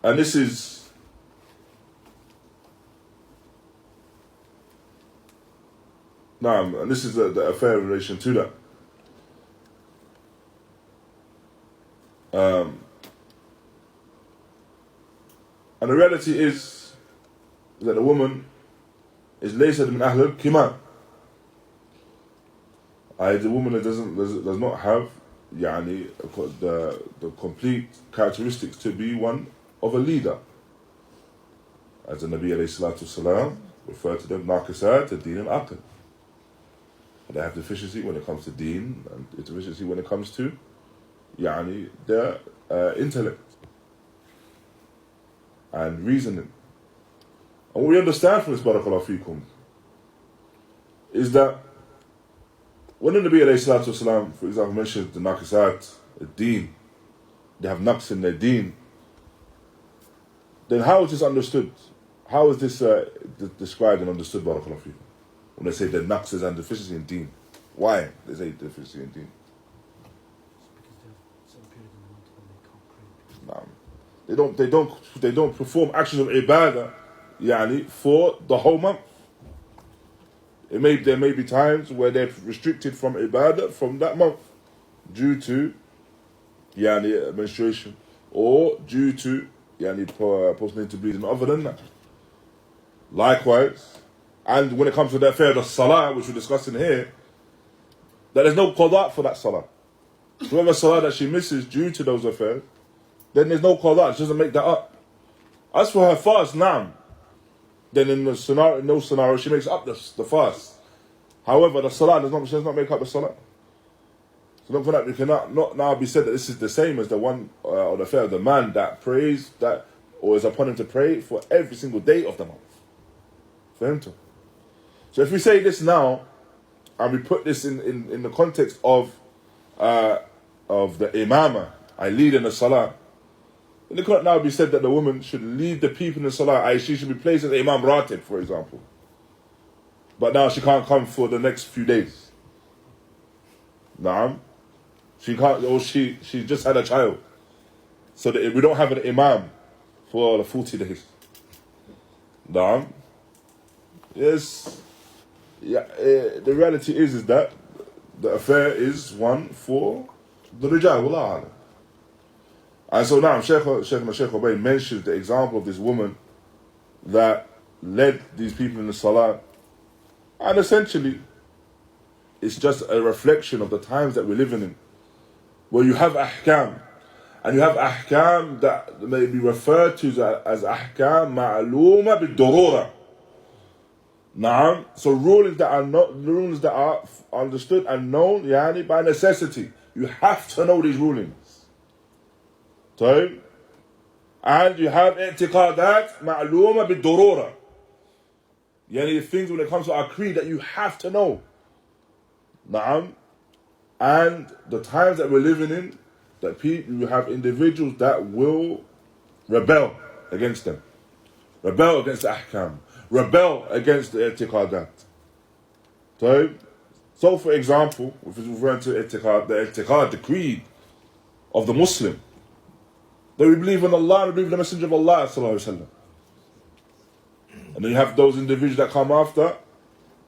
and this is a fair relation to that. And the reality is that a woman is laysat min ahl al-kimal. The woman that does not have the complete characteristics to be one of a leader. As the Nabi alayhi salatu wasalam referred to them, naqisat ad-din al-aql. They have deficiency when it comes to deen, and deficiency when it comes to their intellect and reasoning. And what we understand from this, barakallahu feekum, is that when the Nabi alayhi salatu wasalam, for example, mentions the naqisat ad-din, they have naqs in their deen, then how is this understood? How is this described and understood, barakallahu feekum? When they say the naqs and deficiency in deen, why they say deficiency in deen? They don't perform actions of ibadah, for the whole month. There may be times where they're restricted from ibadah from that month, due to menstruation, or due to person need to bleed, and other than that. Likewise, and when it comes to the affair of the salah, which we're discussing here, that there's no qadā for that salah. Whoever salah that she misses due to those affairs, then there's no qadā. She doesn't make that up. As for her fast, then in those scenario, she makes up the fast. However, the salah does not make up the salah. So don't for that, we cannot not now be said that this is the same as the one or the affair of the man that prays that, or is upon him to pray for every single day of the month. For him to. So if we say this now, and we put this in the context of the imāmah, I lead in the salah, then it cannot now be said that the woman should lead the people in the salah, she should be placed as the imam ratib, for example. But now she can't come for the next few days. Naam. She can't, or she just had a child. So that we don't have an imam for the 40 days. Naam. Yes. The reality is that the affair is one for the rijal, wallahu a'lam. And so now Shaykh Ūbayd mentions the example of this woman that led these people in the salah, and essentially it's just a reflection of the times that we're living in, where you have ahkam, and you have ahkam that may be referred to as ahkam ma'luma bid-darura. Naam. So rulings that are understood and known by necessity. You have to know these rulings. طيب. And you have اعتقادات معلومة بالضرورة. Yani things when it comes to our creed that you have to know. Naam. And the times that we're living in, that people, you have individuals that will rebel against them. Rebel against the ahkam. Rebel against the i'tiqadat. So for example, if it's referring to i'tiqad, the creed of the Muslim, that we believe in Allah and we believe in the Messenger of Allah sallallahu alaihi wasallam. And then you have those individuals that come after,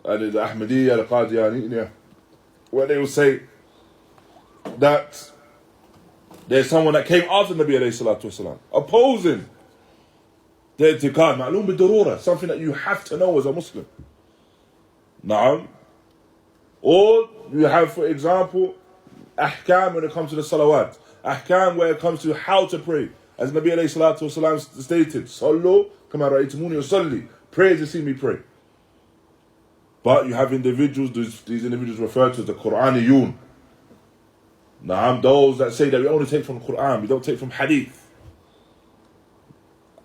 and the Ahmadiyya, the Qadiyaniyya, where they will say that there's someone that came after Nabi alayhi salatu wasalam, opposing the i'tiqad, ma'loom bid-darura, something that you have to know as a Muslim. Na'am. Or you have, for example, ahkam when it comes to the salawat, ahkam where it comes to how to pray. As Nabi alayhi salatu wasalam stated, Sallu kama ra'aytumuni usalli, pray as you see me pray. But you have individuals, these individuals referred to as the Qur'aniyun. Na'am, those that say that we only take from the Qur'an, we don't take from hadith.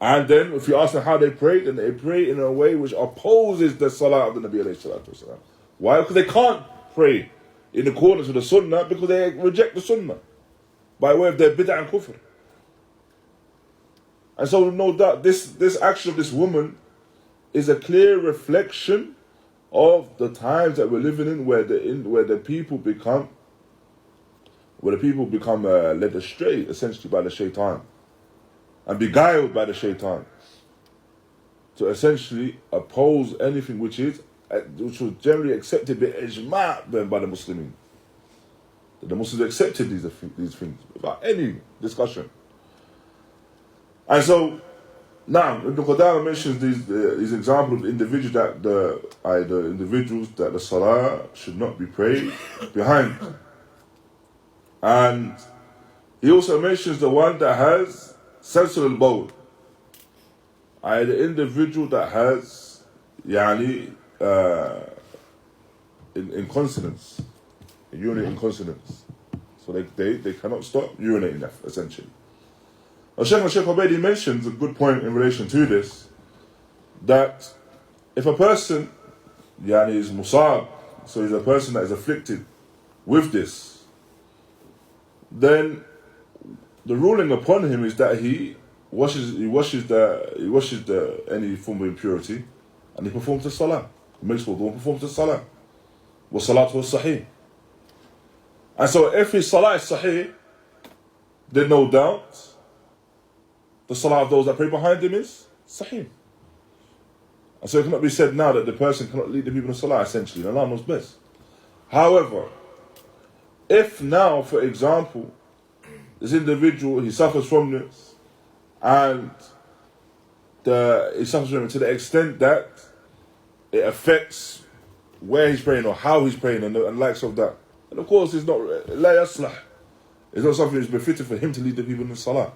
And then if you ask them how they pray, then they pray in a way which opposes the salah of the Nabi alayhi salatu wasalam. Why? Because they can't pray in accordance with the Sunnah, because they reject the Sunnah by way of their bid'ah and kufr. And so no doubt this action of this woman is a clear reflection of the times that we're living in, where the people become led astray essentially by the shaitan and beguiled by the shaitan to essentially oppose anything which was generally accepted by ijma' by the Muslimin. The Muslims accepted these things without any discussion. And so now Ibn Qudāmah mentions these examples of individuals that the individuals that the salah should not be prayed behind. And he also mentions the one that has salsul al-bawl, the individual that has incontinence, urinary incontinence. So they cannot stop urinating, essentially. Shaykh ʿUbayd mentions a good point in relation to this, that if a person is musab, so he's a person that is afflicted with this, then the ruling upon him is that he washes any form of impurity, and he performs the salah. He makes wudu and performs the salah. Wa salatuhu sahih. And so if his salah is sahih, then no doubt the salah of those that pray behind him is sahih. And so it cannot be said now that the person cannot lead the people in salah, essentially, and Allah knows best. However, if now, for example, this individual, he suffers from this, and he suffers from it to the extent that it affects where he's praying or how he's praying and likes of that, and of course it's not la yaslah. It's not something that's befitting for him to lead the people in the salah.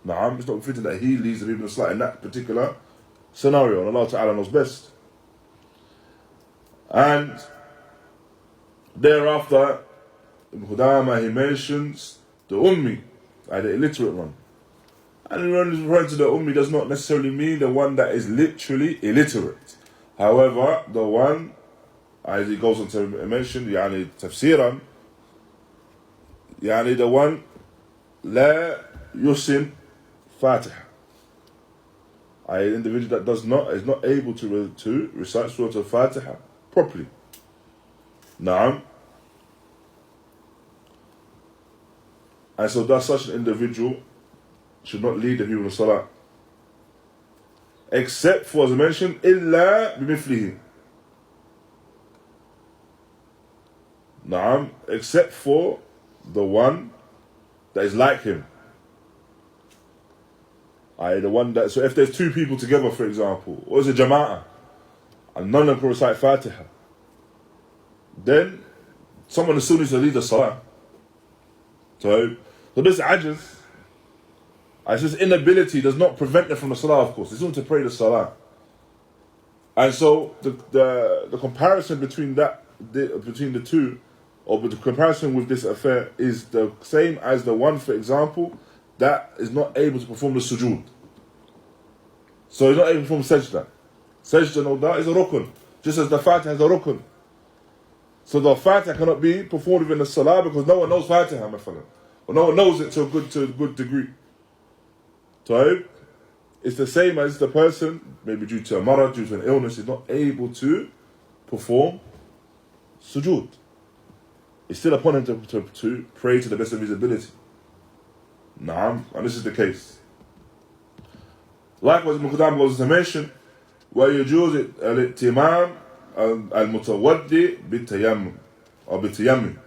Na'am, it's not befitting that he leads the people in the salah in that particular scenario, and Allah Ta'ala knows best. And thereafter, Ibn Qudāmah, he mentions the ummi, the illiterate one. And when he's referring to the ummi does not necessarily mean the one that is literally illiterate. However, the one, as he goes on to mention, tafsiran, the one la yusin fatiha, the individual that is not able to recite Surah al-Fatiha properly. Naam. And so thus such an individual should not lead the people in salah, except for, as I mentioned, illa bimithlihi. Naam, except for the one that is like him. The one that, so if there's two people together, for example, or it's a jama'ah, and none of them can recite Fatiha, then someone still needs to lead the salah. So this ajaz, this inability does not prevent them from the salah, of course. They still need to pray the salah. And so the comparison between the two, or the comparison with this affair, is the same as the one, for example, that is not able to perform the sujood. So he's not able to perform sajda. Sajda, no doubt, is a rukun. Just as the Fatiha is a rukun. So the Fatiha cannot be performed within the salah because no one knows Fatiha, my fellow. Or no one knows it to a good degree. So it's the same as the person, maybe due to a marad, due to an illness, is not able to perform sujood. It's still upon him to pray to the best of his ability. Naam, and this is the case. Likewise, Ibn Qudāmah goes to mention, وَيَجُوزِ الْإِتِمَامِ الْمُتَوَدِّي بِالتَّيَمُّمِ أو بِالتَّيَمُّمِ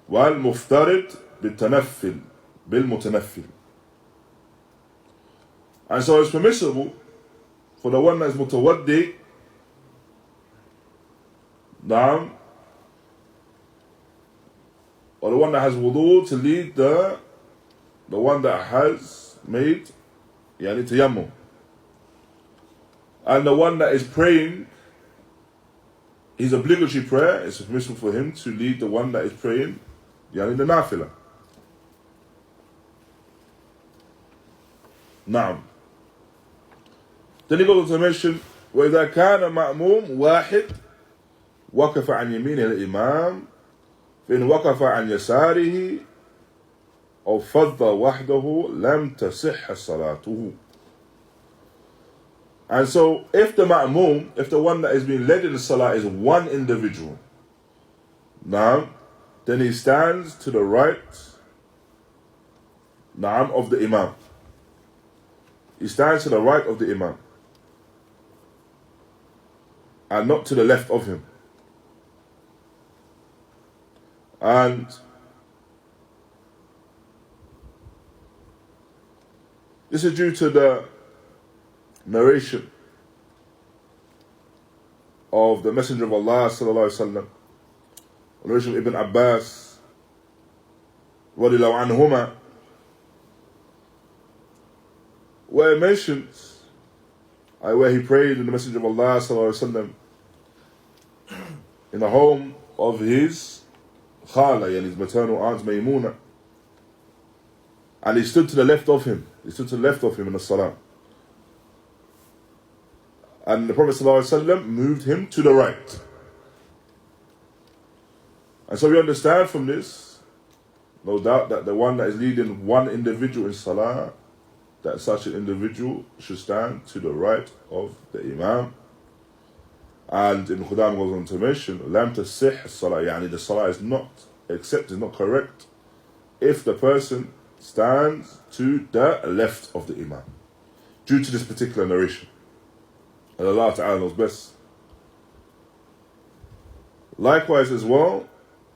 وَالْمُفْتَرِض بِالْمُتَنَفِّلِ. And so it's permissible for the one that is mutawaddi, naam, or the one that has wudu, to lead the one that has made yani tayammum. And the one that is praying his obligatory prayer, it's permissible for him to lead the one that is praying yani the nafila. Naam. Then he goes on to mention, وَإِذَا كَانَ مَأْمُومٌ وَاحِدٌ وَقَفَ عَنْ يَمِينِ الْإِمَامِ فإن وقف عن يساره أو فض وحده لم تصح صلاته. And so if the ma'mum, if the one that is being led in the salah is one individual, now then he stands to the right of the imam. He stands to the right of the imam and not to the left of him. And this is due to the narration of the Messenger of Allah sallallahu alaihi wasallam, narration of Ibn Abbas radiyallahu anhuma, where it mentions where he prayed in the Messenger of Allah sallallahu alaihi wasallam in the home of his Khala, and his maternal aunt Maymuna, and he stood to the left of him. He stood to the left of him in the salah, and the Prophet ﷺ moved him to the right. And so we understand from this, no doubt, that the one that is leading one individual in salah, that such an individual should stand to the right of the imam. And Ibn Qudāmah goes on to mention, لَمْ تَصِحْ الصَّلَاةِ, يعني the salah is not accepted, is not correct, if the person stands to the left of the imam, due to this particular narration. And Allah Ta'ala knows best. Likewise as well,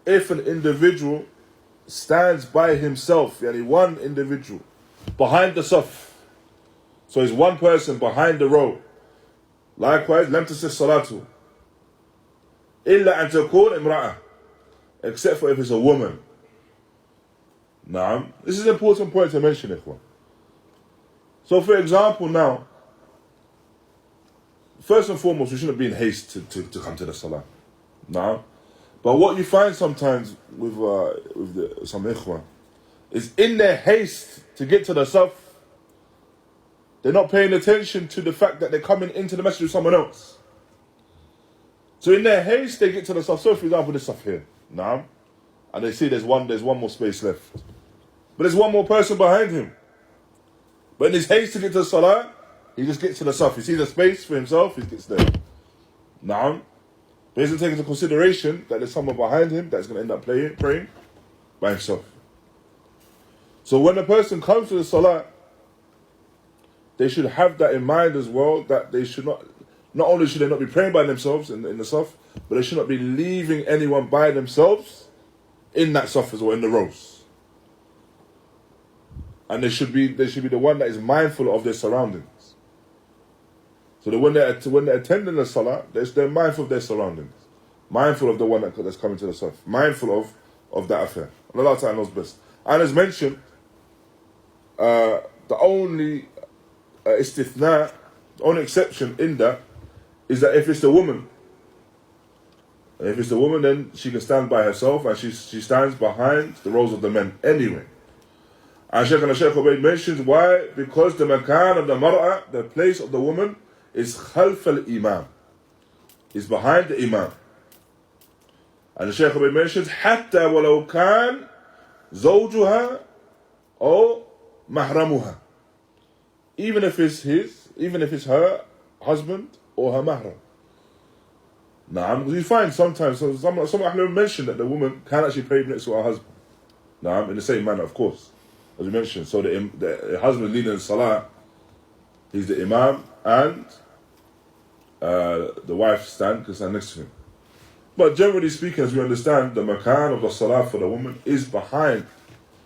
if an individual stands by himself, yani one individual, behind the saf, so he's one person behind the row, likewise, لم تصح صلاته إلا أن تكون امرأة, except for if it's a woman. Naam. This is an important point to mention, ikhwan. So for example now, first and foremost, we shouldn't be in haste to come to the salah. Naam. But what you find sometimes with some ikhwan is in their haste to get to the saf, they're not paying attention to the fact that they're coming into the masjid with someone else. So in their haste, they get to the saf. So for example, this saf here, now, and they see there's one more space left, but there's one more person behind him. But in his haste to get to the salah, he just gets to the saf. He sees a space for himself, he gets there. Now, but he doesn't take into consideration that there's someone behind him that's going to end up praying by himself. So when a person comes to the salah, they should have that in mind as well, that they should not only should they not be praying by themselves in the saf, but they should not be leaving anyone by themselves in that saf as well, in the rows. And they should be the one that is mindful of their surroundings. So that when they're attending the salah, they're mindful of their surroundings, mindful of the one that's coming to the saf, mindful of that affair. And Allah Ta'ala knows best. And as mentioned, the only istithna, the only exception in that is that if it's the woman, then she can stand by herself and she stands behind the rows of the men anyway. And Shaykh Ḥubayd mentions why? Because the makan of the mar'a, the place of the woman, is khalf al-imām, is behind the imam. And the Shaykh Ḥubayd mentions حتى ولو كان زوجها أو mahramuha, even if it's her husband or her mahram. Naam, you find sometimes some Ahlul mention that the woman can actually pray next to her husband. Naam, in the same manner, of course, as we mentioned. So the husband leading the salah, he's the imam, and the wife stand next to him. But generally speaking, as we understand, the makan of the salah for the woman is behind.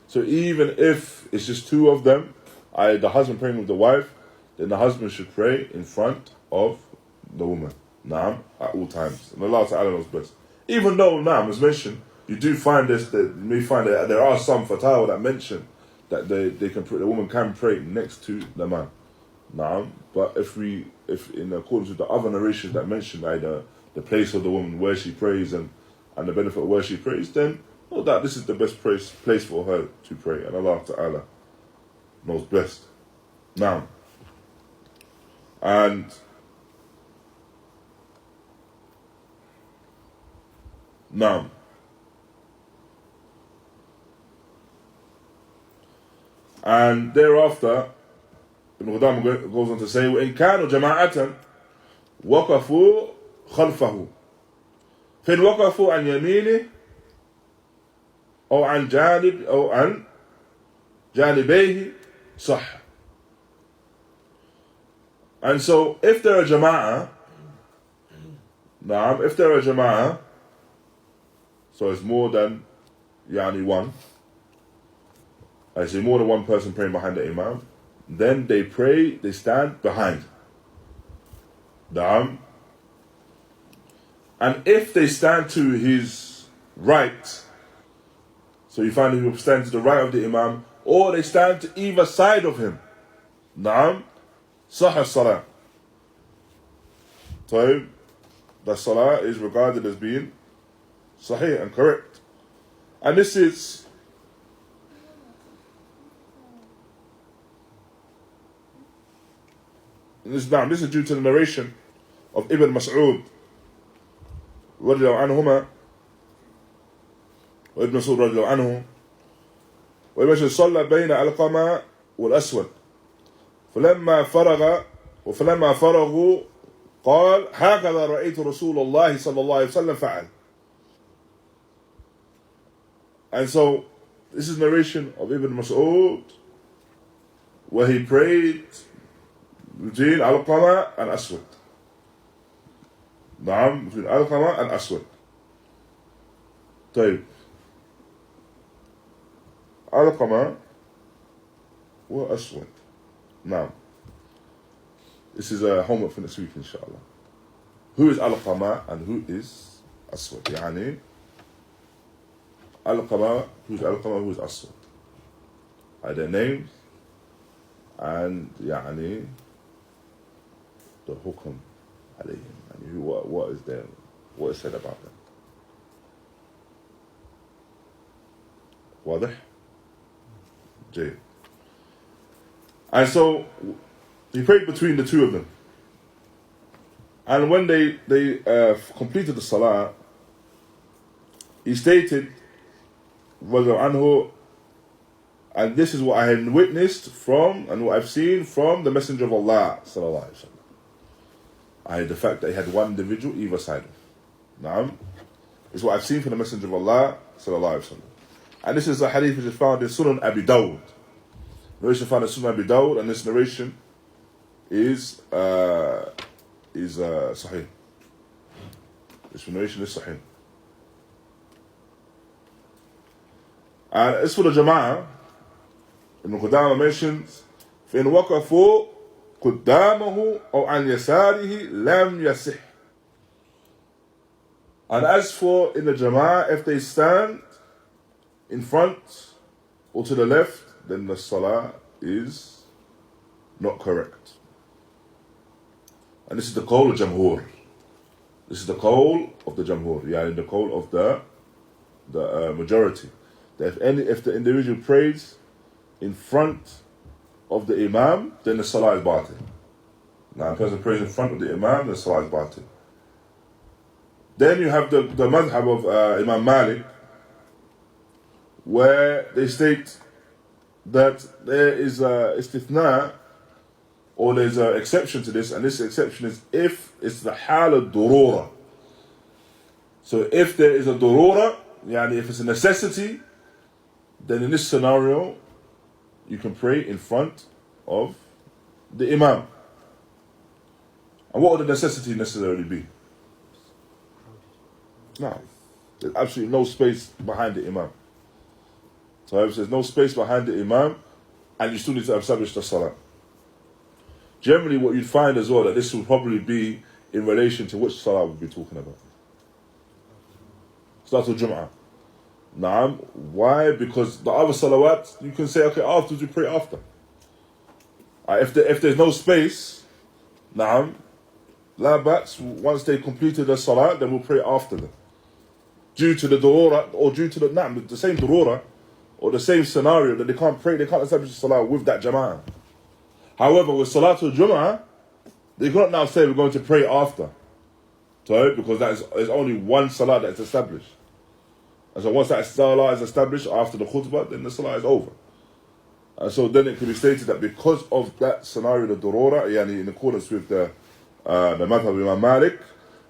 So even if it's just two of them, the husband praying with the wife, then the husband should pray in front of the woman. Naam, at all times. And Allah Ta'ala knows best. Even though, Naam, as mentioned, you do find this, that you may find that there are some fatwa that mention that the woman can pray next to the man. Naam, but if in accordance with the other narrations that mention either the place of the woman where she prays and the benefit of where she prays, then that this is the best place for her to pray, and Allah Ta'ala knows best. Now, and thereafter, Ibn Qudāmah goes on to say, وَإِنْ كَانُوا جَمَاعَةً وَقَفُوا خَلْفَهُ فَإِنْ وَقَفُوا عَنْ يَمِينِهِ أو عن جانبيه صح. And so if they're a jama'ah, so it's more than one, I say more than one person praying behind the imam, then they stand behind. And if they stand to his right, so you find people stand to the right of the imam, or they stand to either side of him. Naam, sahih salah. So the salah is regarded as being sahih and correct. And this is due to the narration of Ibn Mas'ud radiyallahu anhuma, وابن مسعود رضي الله عنه ويمشي صلى بين علقمة والأسود فلما فرغوا قال هكذا رأيت رسول الله صلى الله عليه وسلم فعل. And so this is narration of Ibn Mas'ud where he prayed between Al-Qama and Aswad. Between Al-Qama and Aswad. طيب Al-Qama wa Aswad. Now, this is a homework for next week, inshallah. Who is Al-Qama and who is Aswad? Yani, Al-Qama, who is Al-Qama, who is Aswad? Are their names and يعني the hukum alayhim. And what is said about them? واضح? Jay. And so he prayed between the two of them. And when they completed the salah, he stated, anhu, and this is what I had witnessed from and what I've seen from the Messenger of Allah sallallahu alaihi wasallam. The fact that he had one individual either side of him. Naam. Is what I've seen from the Messenger of Allah sallallahu alaihi wasallam. And this is a hadith which is found in Sunan Abi Dawud. Narration found in Sunan Abi Dawud, and this narration is sahih. This narration is sahih. And as for the Jama'ah, Ibn Qudāmah mentions, فَإِنْ وَقَفُوا قُدَّامَهُ أَوْ عَنْ يَسَارِهِ لَمْ يَصِحْ. And as for in the Jama'ah, if they stand in front or to the left, then the salah is not correct. And this is the qawl of Jamhur. This is the qawl of the Jamhur, the qawl of the majority. That if the individual prays in front of the imam, then the salah is batil. Now, a person prays in front of the imam, the salah is batil. Then you have the madhhab of Imam Malik, where they state that there is a istithna, or there's an exception to this, and this exception is if it's the hal al-durura. So if there is a durura, yani if it's a necessity, then in this scenario, you can pray in front of the imam. And what would the necessity necessarily be? No, there's absolutely no space behind the imam. So if there's no space behind the imam, and you still need to establish the salah. Generally what you'd find as well, that this would probably be in relation to which salah we'll be talking about. Salatul Jumu'ah. Naam. Why? Because the other salawat, you can say, okay, afterwards you pray after. If there's no space, naam, la bats, once they completed the salah, then we'll pray after them. Due to the durura, or due to the same durura, or the same scenario that they can't establish the salah with that jama'ah. However, with Salatul Jumu'ah, they cannot now say we're going to pray after. So, because there's only one salah that's established. And so once that salah is established after the khutbah, then the salah is over. And so then it can be stated that because of that scenario, the durura, yani in accordance with the madhhab of Imam Malik,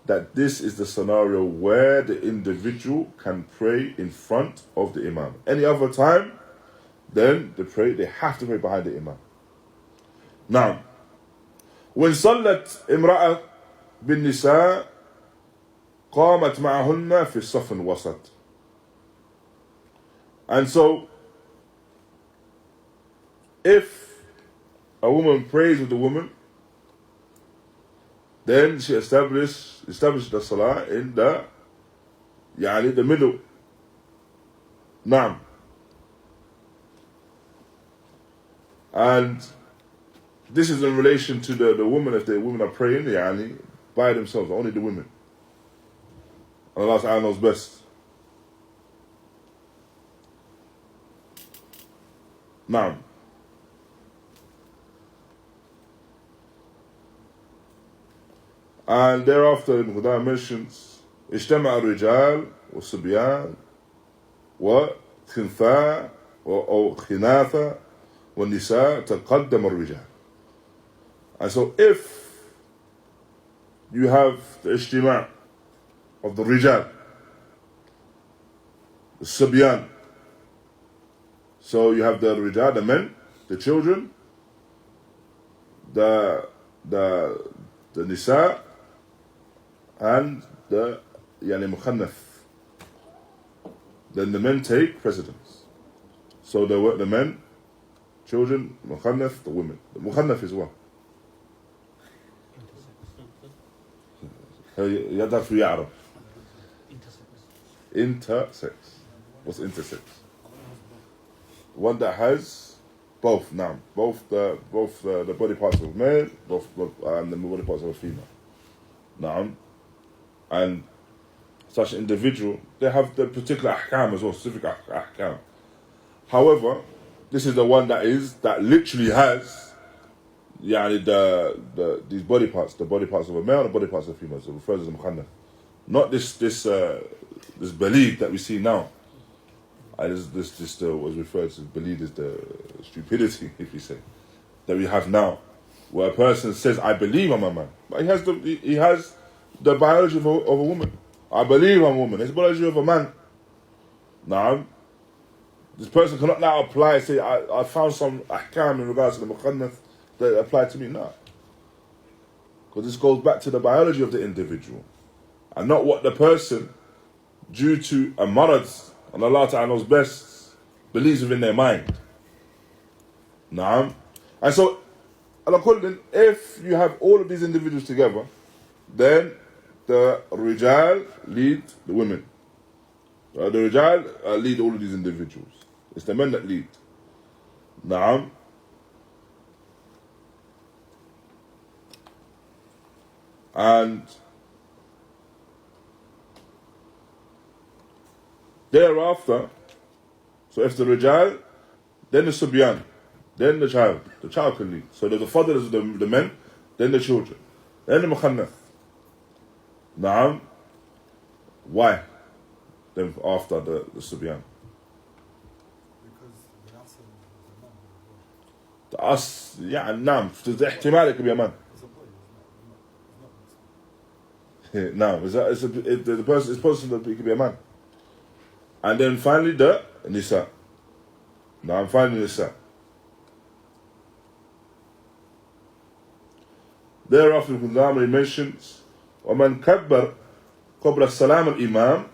that this is the scenario where the individual can pray in front of the imam. Any other time, then they have to pray behind the imam. Now, when صلت امرأة بالنساء قامت معهن في الصف الوسط. And so, if a woman prays with the woman, then she established the salah in the middle. Naam. And this is in relation to the woman, if the women are praying, by themselves, only the women. And Allah Ta'ala knows best. Naam. And thereafter, Ibn Qudāmah mentions, اجتمع الرجال والصبيان وخنثاء أو خناثة والنساء تقدم الرجال. And so if you have the ijtima' of the rijal, the sabyan, so you have the rijal, the men, the children, the nisa, and the mukhannath. Then the men take precedence. So the men, children, mukhannath, the women. The mukhannath is what? يعرف يعرف intersex. What's intersex? One that has both now, both the body parts of a male, and the body parts of a female. Now, and such an individual, they have the particular ahkam as well, specific ahkam. However, this is the one that literally has these body parts, the body parts of a male and the body parts of a female. So it refers to the mukhannath. Not this belief that we see now. This was referred to, belief is the stupidity, if you say, that we have now, where a person says, I believe I'm a man, but he has the biology of a woman. I believe I'm a woman. It's the biology of a man. Now, this person cannot now apply, say, I found some ahkam in regards to the mukhannath that apply to me. No. Because this goes back to the biology of the individual, and not what the person, due to a marad, and Allah Ta'ala knows best, believes within their mind. Naam. And so, if you have all of these individuals together, then the rijal lead the women. The rijal lead all of these individuals. It's the men that lead. Naam. And thereafter, so if the rijal then the subyan, then the child. The child can lead. So there's the fathers of the men, then the children, then the mukhannath. Naam. Why? Then after the subyan. Because the asl is a man. The as, yeah, naam. The ihtimal it could be a man. It's a boy, it's not. Naam. The person is possible that it could be a man. And then finally the nisa. Naam, finally nisa. Thereafter, Qudāmah mentions, وَمَنْ كَبَّرْ قَبْلَ السَّلَامِ الْإِمَامِ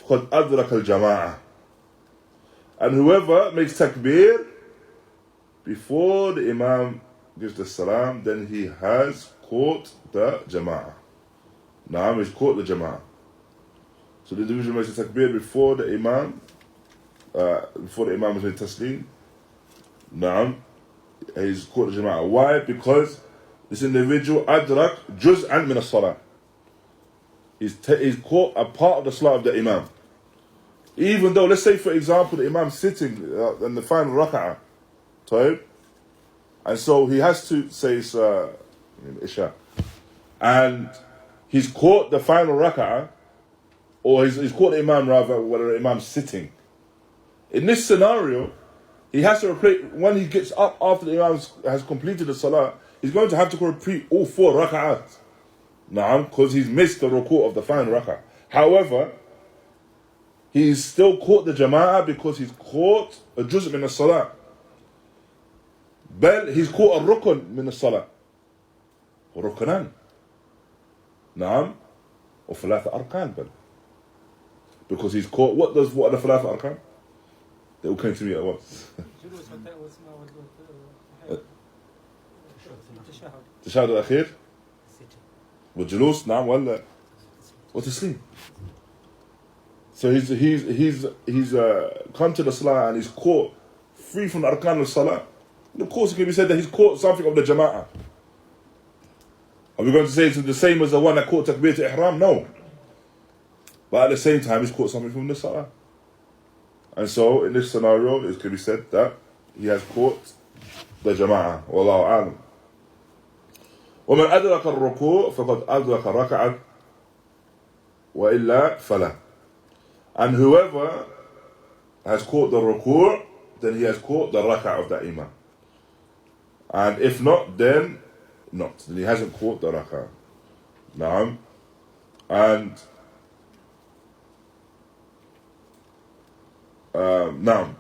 فَقَدْ أَدْرَكَ الْجَمَاعَةِ. And whoever makes takbir before the imam gives the salam, then he has caught the jama'ah. Naam, he's caught the jama'ah. So the individual makes the takbir before the imam is made taslim. Naam, he's caught the jama'ah. Why? Because this individual adrak juz'an min as-salah. He's caught a part of the salah of the imam. Even though, let's say for example, the imam's sitting in the final rak'ah, and so he has to say Isha, and he's caught the final rak'ah, or he's caught the imam rather, whether the imam's sitting. In this scenario, he has to repeat, when he gets up after the imam has completed the salah, he's going to have to repeat all 4 rak'ahs. Naam, because he's missed the ruku' of the final rak'ah. However, he's still caught the jama'ah because he's caught a juz' min as-salah. But he's caught a rukun min as-salah. Rukunan. Naam. Or thalatha arkan, but because he's caught, what are the thalatha arkan? They all came to me at once. تشهد الأخير والجلوس نعم ولا وتسليم. So he's come to the salah and he's caught free from the arkan of salah. And of course it can be said that he's caught something of the jama'ah. Are we going to say it's the same as the one that caught takbir to ihram? No. But at the same time he's caught something from the salah. And so in this scenario it can be said that he has caught the jama'ah. Wallahu a'lam. ومن أدرك الركوع فقد أدرك ركعة وإلا فلا. And whoever has caught the ruku', then he has caught the rak'ah of that imam. And if not, then not. Then he hasn't caught the rak'ah. Naam. And naam.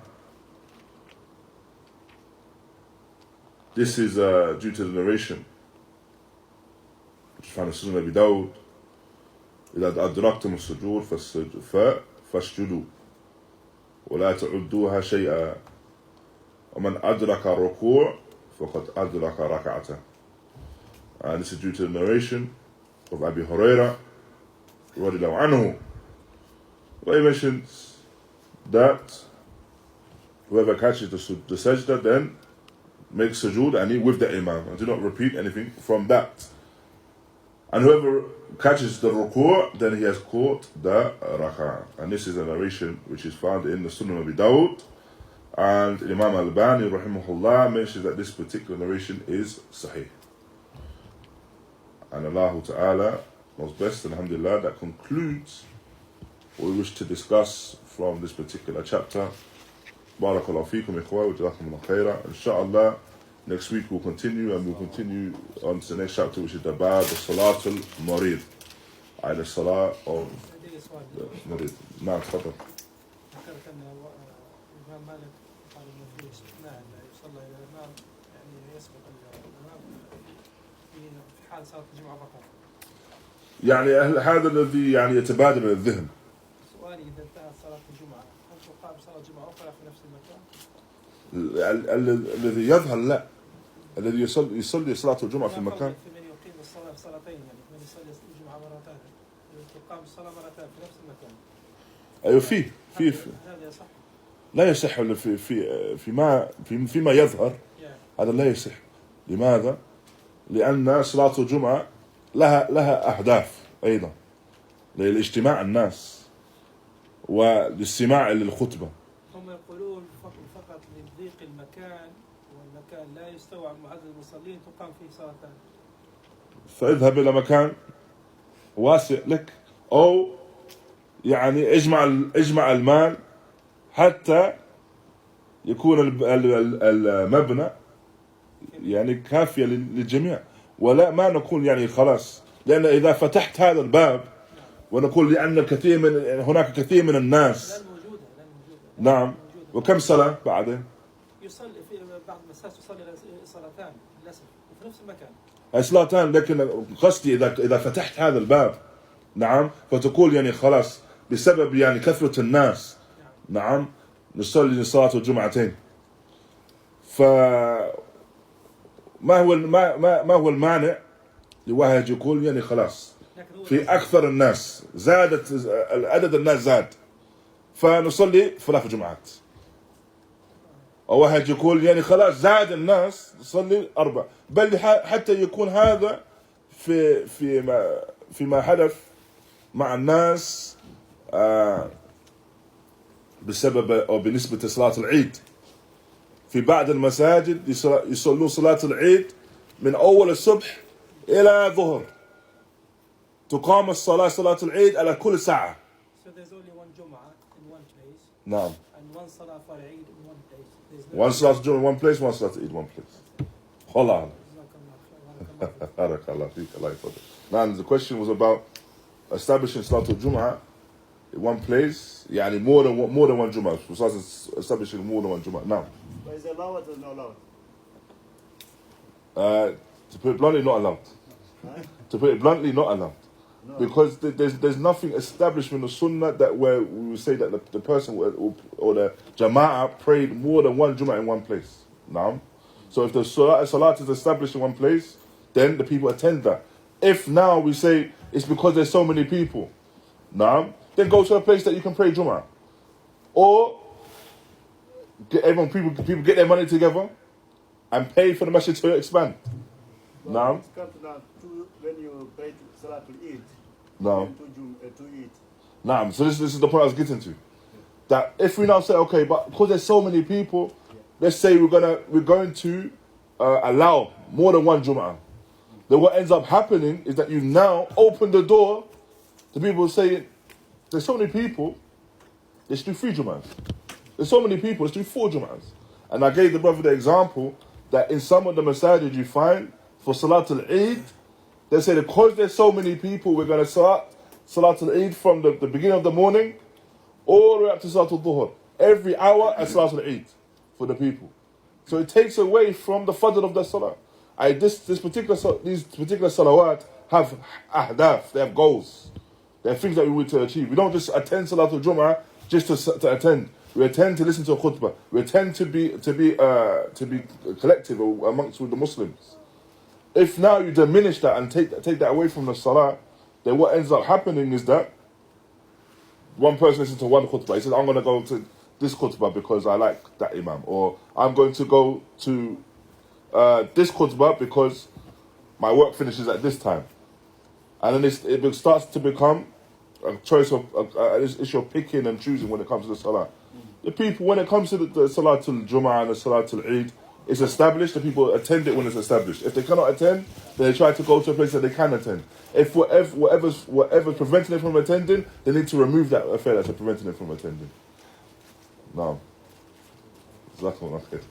This is due to the narration which is found in Sunnah Abi Dawud. إذا أدركتم السجود فاسجدوا ولا تعدوها شيئا ومن أدرك الركوع فقد أدرك ركعته. And this is due to the narration of Abi Hurairah رضي الله عنه, where he mentions that whoever catches the sajda then makes sujood and he with the imam and do not repeat anything from that. And whoever catches the ruku', then he has caught the rak'ah. And this is a narration which is found in the Sunnah of Abi Dawud. And Imam al-Albani, raḥimahullāh, mentions that this particular narration is sahih. And Allah Ta'ala knows best, and alhamdulillah, that concludes what we wish to discuss from this particular chapter. Barakallahu feekum ikhwa wa jazakumullahu khairan. Inshallah, next week we'll continue, and we'll continue on to the next chapter, which is the bab of Salatul Marid. The Salah of the Marid. Naam, tafadhal. ذكرت أن الإمام مالك قال إنه في استثناء أن يصلى إلى الإمام يعني يسبق الإمام في حال صلاة الجمعة فقط. يعني هذا الذي يعني يتبادر إلى الذهن. سؤالي إذا انتهت صلاة الجمعة هل تقام صلاة جمعة أخرى في نفس المكان؟ الذي يظهر لا، الذي يصلي صلاة الجمعة في المكان. في من يقيم الصلاة صلاتين، يعني من يصلي الجمعة مرتين تقام الصلاة مرتين في نفس المكان. أيوة فيه هذا يصح؟ لا يصح فيما يظهر، هذا لا يصح. لماذا؟ لأن صلاة الجمعة لها أهداف أيضا، لاجتماع الناس والاستماع للخطبة. هم يقولون فقط ضيق المكان والمكان لا يستوعب عدد المصلين تقام فيه صلاتان. فاذهب إلى مكان واسع لك، أو يعني اجمع المال حتى يكون المبنى يعني كافية للجميع، ولا ما نقول يعني خلاص، لأن إذا فتحت هذا الباب ونقول لأن هناك كثير من الناس. نعم. وكم صلاة بعدين؟ يصلي في بعض المساجد يصلي صلاتان للأسف وفي نفس المكان. صلاتان، لكن قصدي إذا فتحت هذا الباب، نعم، فتقول يعني خلاص بسبب يعني كثرة الناس، نعم، نصلي صلاة الجمعتين. فما هو ما هو المانع لواحد يقول يعني خلاص في أكثر الناس زادت عدد الناس زاد فنصلي 3 جمعات، أو واحد يقول يعني خلاص زاد الناس نصلي 4، بل حتى يكون هذا فيما حدث مع الناس بسبب أو بالنسبة لصلاة العيد. في بعض المساجد يصلون صلاة العيد من أول الصبح إلى ظهر، تقام صلاة العيد على كل ساعة. So there's only one Jumu'ah in one place. نعم. And one Salah for Eid in one place. One Salah Jumu'ah in one place, one Salah Eid in one place. Hold on. Barakallah feek, Allah yafadhal. Now the question was about establishing Salatul Jumu'ah in one place, يعني more than one Jumu'ah. Establishing more than one Jumu'ah. Now. But is it allowed or not To allowed? put it bluntly, not allowed. Huh? To put it bluntly, not allowed. No. Because there's nothing established in the Sunnah that where we would say that the person or the Jama'ah prayed more than one Jumu'ah in one place. Now, so if the Salat is established in one place, then the people attend that. If now we say it's because there's so many people, now, then go to a place that you can pray Jumu'ah. Or people get their money together and pay for the masjid to expand. Well, Now, it's come to now when you pray Salatul Eid. No. To eat. Nah, so this is the point I was getting to. That if we now say, okay, but because there's so many people, let's say we're going to allow more than one Jumu'ah. Then what ends up happening is that you've now opened the door to people saying, there's so many people, let's do 3 Jumu'ahs. There's so many people, let's do 4 Jumu'ahs. And I gave the brother the example that in some of the masajid you find for Salatul Eid, they say that because there's so many people, we're going to start Salatul Eid from the beginning of the morning all the way up to Salatul Dhuhr. Every hour at Salatul Eid for the people. So it takes away from the fadl of the Salah. These particular salawat have ahdaf, they have goals. They have things that we want to achieve. We don't just attend Salatul Jumu'ah just to attend. We attend to listen to a khutbah. We attend to be collective amongst the Muslims. If now you diminish that and take that away from the salah, then what ends up happening is that one person listens to one khutbah. He says, I'm going to go to this khutbah because I like that imam. Or I'm going to go to this khutbah because my work finishes at this time. And then it starts to become a choice of this issue of picking and choosing when it comes to the salah. The people, when it comes to the Salatul Jumu'ah and the Salatul Eid, it's established, the people attend it when it's established. If they cannot attend, then they try to go to a place that they can attend. If whatever's preventing them from attending, they need to remove that affair that's preventing them from attending. No. Jazakumullah khair.